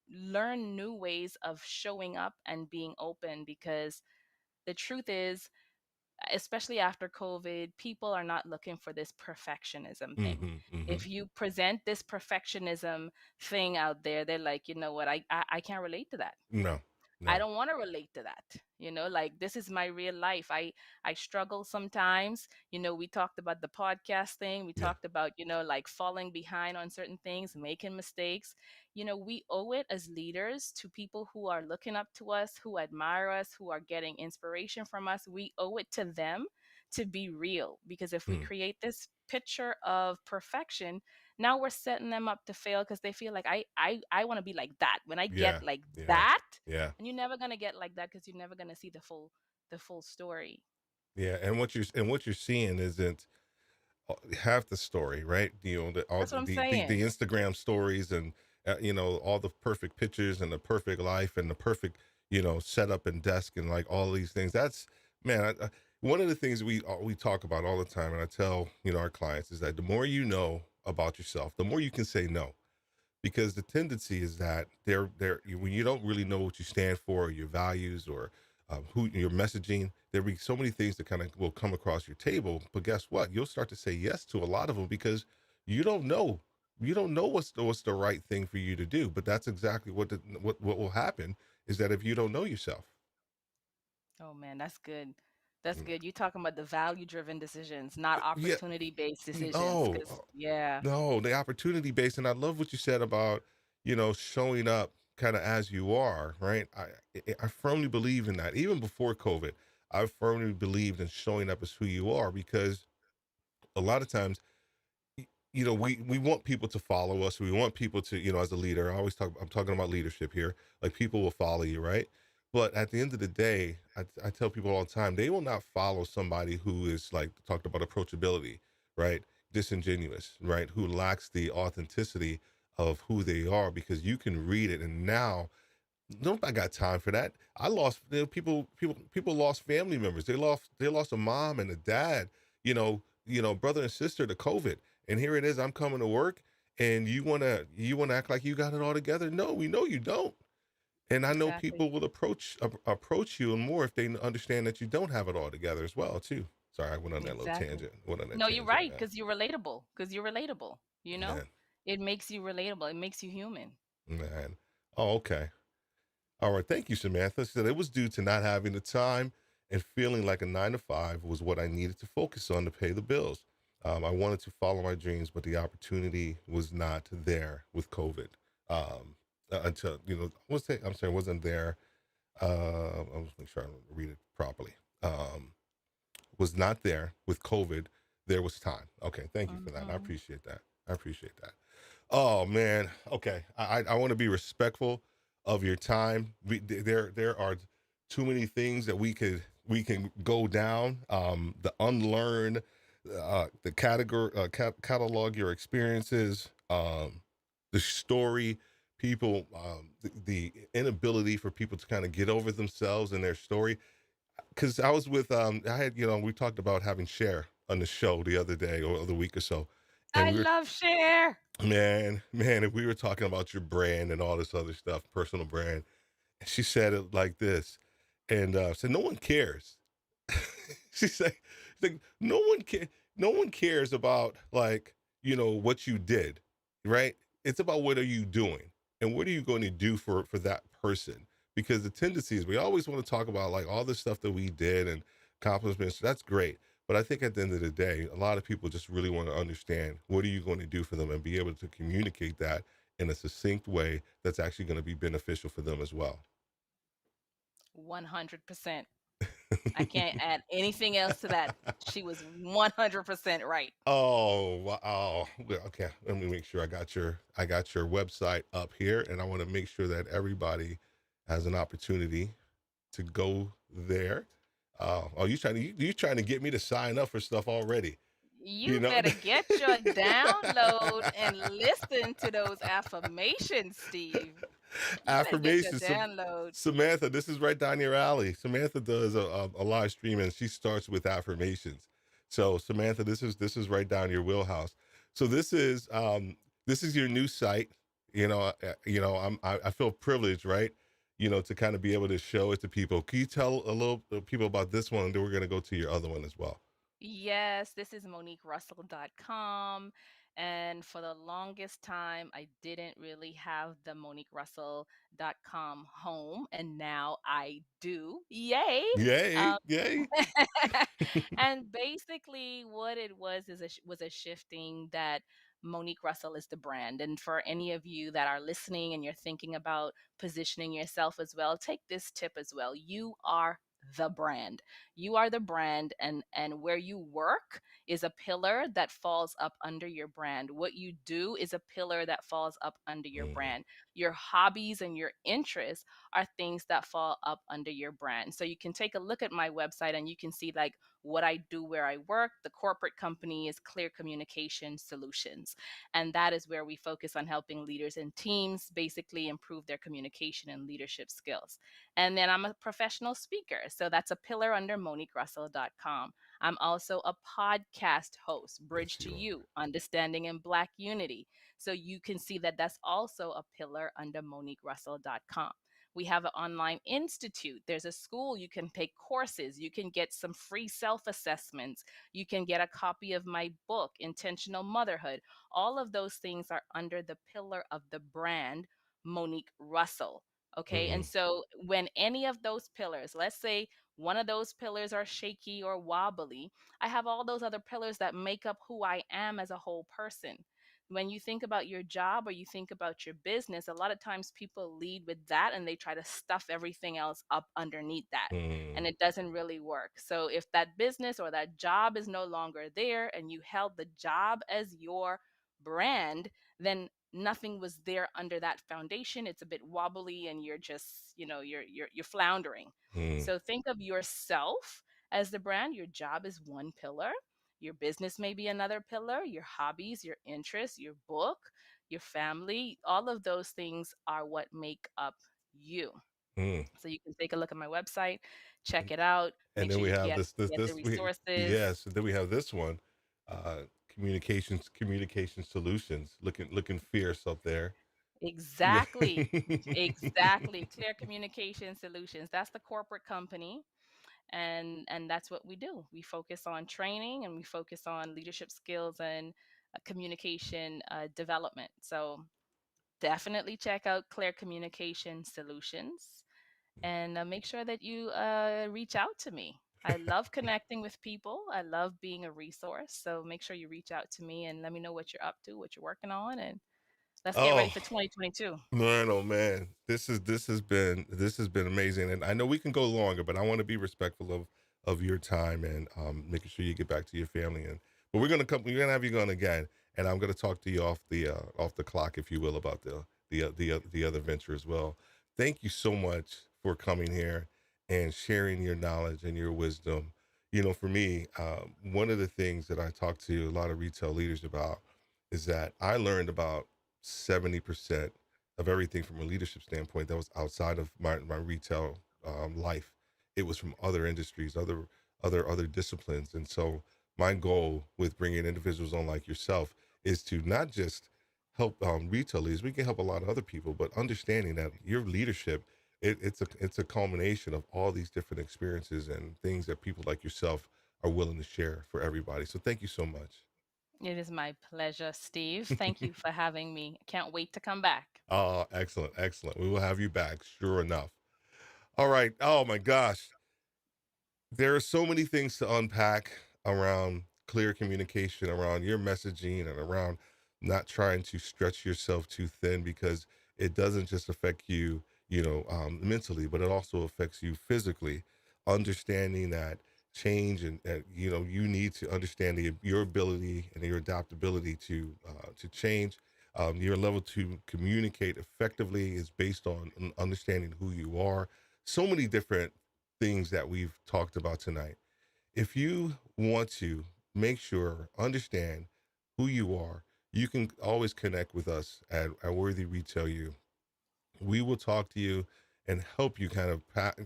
learn new ways of showing up and being open, because the truth is, especially after COVID, people are not looking for this perfectionism thing. Hmm. Hmm. If you present this perfectionism thing out there, they're like, you know what, I can't relate to that. No, I no. don't want to relate to that. Like, this is my real life. I struggle sometimes. We talked about the podcast thing. We Yeah. talked about, like falling behind on certain things, making mistakes. We owe it as leaders to people who are looking up to us, who admire us, who are getting inspiration from us. We owe it to them to be real, because if we Mm. create this picture of perfection, now we're setting them up to fail, because they feel like I want to be like that. When I get Yeah. like Yeah. that, Yeah. and you're never gonna get like that, because you're never gonna see the full story. Yeah. And what you're seeing isn't half the story, right? All That's what I'm the saying. Instagram stories, and all the perfect pictures and the perfect life and the perfect setup and desk and like all these things. That's, man. One of the things we talk about all the time, and I tell our clients, is that the more you know about yourself, the more you can say no, because the tendency is that when you don't really know what you stand for, or your values, or who your messaging, there'll be so many things that kind of will come across your table. But guess what? You'll start to say yes to a lot of them because you don't know. You don't know what's the right thing for you to do. But that's exactly what will happen, is that if you don't know yourself. Oh man, that's good. That's Mm. good. You talking about the value driven decisions, not Yeah. opportunity based decisions. No. Cause yeah, No, the opportunity based, and I love what you said about, showing up kind of as you are, right? I firmly believe in that. Even before COVID, I firmly believed in showing up as who you are, because a lot of times, we want people to follow us. We want people to, as a leader, I'm talking about leadership here. Like, people will follow you, right? But at the end of the day, I tell people all the time, they will not follow somebody who is, like, talked about approachability, right? Disingenuous, right? Who lacks the authenticity of who they are, because you can read it. And now, nobody got time for that. I lost, people lost family members. They lost a mom and a dad, brother and sister to COVID. And here it is, I'm coming to work, and you wanna act like you got it all together. No, we know you don't. And I know exactly. people will approach you and more if they understand that you don't have it all together as well too. Sorry, I went on that little Exactly. tangent. Went on that No, you're tangent, right, man. because you're relatable. Because you're relatable. Man, It makes you relatable. It makes you human. man. Oh, okay. All right, thank you, Samantha. Said it was due to not having the time, and feeling like a 9 to 5 was what I needed to focus on to pay the bills. I wanted to follow my dreams, but the opportunity was not there with COVID. Until I'm sorry, wasn't there. I'll just make sure I read it properly. Was not there with COVID. There was time. Okay, thank you for that. I Hmm. appreciate that. I appreciate that. Oh man. Okay. I want to be respectful of your time. There are too many things that we can go down. The unlearn, the category, catalog your experiences, the story, people, the inability for people to kind of get over themselves and their story. Because I was with, I had, we talked about having Cher on the show the other day or the week or so, and I we were, love share. man, if we were talking about your brand and all this other stuff, personal brand, and she said it like this, and said, "No one cares." she said, like, no one cares about, like, what you did, right? It's about what are you doing, and what are you going to do for that person? Because the tendency is we always want to talk about, like, all the stuff that we did and accomplishments. That's great. But I think at the end of the day, a lot of people just really want to understand what are you going to do for them, and be able to communicate that in a succinct way that's actually going to be beneficial for them as well. 100%. I can't add anything else to that. She was 100% right. Oh, wow. Well, okay. Let me make sure I got your website up here, and I want to make sure that everybody has an opportunity. to go there. Oh, you trying to get me to sign up for stuff already? You You know, better get your download and listen to those affirmations, Steve. You better get your affirmations. download. Samantha, this is right down your alley. Samantha does a live stream and she starts with affirmations. So Samantha, this is right down your wheelhouse. So this is your new site. I feel privileged, right? To kind of be able to show it to people. Can you tell a little people about this one, and then we're going to go to your other one as well. Yes, this is MoniqueRussell.com. And for the longest time, I didn't really have the MoniqueRussell.com home. And now I do. Yay. Yay, Um, yay. and basically, what it was is was a shifting that Monique Russell is the brand. And for any of you that are listening and you're thinking about positioning yourself as well, take this tip as well. You are the brand. You are the brand, and where you work is a pillar that falls up under your brand. What you do is a pillar that falls up under your Mhm. brand. Your hobbies and your interests are things that fall up under your brand. So you can take a look at my website and you can see like what I do where I work. The corporate company is Clear Communication Solutions. And that is where we focus on helping leaders and teams basically improve their communication and leadership skills. And then I'm a professional speaker. So that's a pillar under MoniqueRussell.com. I'm also a podcast host, Yes, Bridge to you are. You, Understanding in Black Unity. So you can see that that's also a pillar under MoniqueRussell.com. We have an online institute. There's a school you can take courses. You can get some free self assessments. You can get a copy of my book, Intentional Motherhood. All of those things are under the pillar of the brand Monique Russell. Okay. And Mhm. so when any of those pillars, let's say one of those pillars are shaky or wobbly, I have all those other pillars that make up who I am as a whole person. When you think about your job or you think about your business, a lot of times people lead with that and they try to stuff everything else up underneath that. And Mhm. it doesn't really work. So if that business or that job is no longer there and you held the job as your brand, then nothing was there under that foundation. It's a bit wobbly and you're just, you're floundering. Mhm. So think of yourself as the brand. Your job is one pillar. Your business may be another pillar, your hobbies, your interests, your book, your family, all of those things are what make up you. Mhm. So you can take a look at my website, check it out, And make then sure we you have get this this get the this we resources. yes, and then we have this one, communication solutions, looking fierce up there. Yeah. Exactly. Exactly. Clear Communication Solutions. That's the corporate company. And that's what we do. We focus on training and we focus on leadership skills and communication development. So definitely check out Clear Communication Solutions and make sure that you reach out to me. I love connecting with people. I love being a resource. So make sure you reach out to me and let me know what you're up to, what you're working on, and let's get ready Oh, for 2022. man, oh man, this has been amazing, and I know we can go longer, but I want to be respectful of your time and making sure you get back to your family. And but we're gonna have you on again, and I'm gonna talk to you off the clock, if you will, about the other venture as well. Thank you so much for coming here and sharing your knowledge and your wisdom. For me, one of the things that I talk to a lot of retail leaders about is that I learned about 70% of everything from a leadership standpoint that was outside of my retail life. It was from other industries, other disciplines. And so my goal with bringing individuals on like yourself is to not just help retail leaders, we can help a lot of other people, but understanding that your leadership, it's a culmination of all these different experiences and things that people like yourself are willing to share for everybody. So thank you so much. It is my pleasure, Steve. Thank you for having me. I can't wait to come back. Oh, excellent, excellent. We will have you back, sure enough. All right. Oh my gosh. There are so many things to unpack around clear communication, around your messaging, and around not trying to stretch yourself too thin, because it doesn't just affect you, mentally, but it also affects you physically. Understanding that change, and you need to understand your ability and your adaptability to change. Your level to communicate effectively is based on understanding who you are. so many different things that we've talked about tonight. If you want to make sure, understand who you are, you can always connect with us at Worthy Retail You. We will talk to you and help you kind of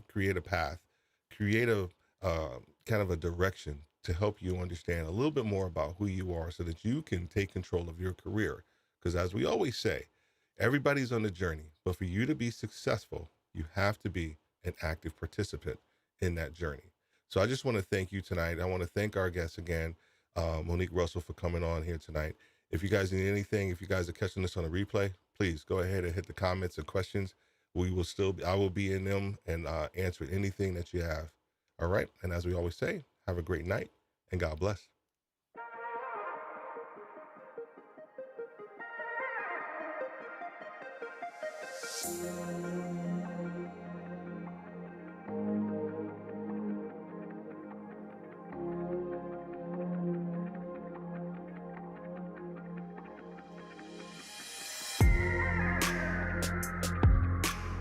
create a path, create a kind of a direction to help you understand a little bit more about who you are so that you can take control of your career. Because as we always say, everybody's on the journey, but for you to be successful, you have to be an active participant in that journey. So I just want to thank you tonight. I want to thank our guests again, Monique Russell, for coming on here tonight. If you guys need anything, if you guys are catching this on a replay, please go ahead and hit the comments and questions. I will be in them and answer anything that you have. All right. And as we always say, have a great night and God bless.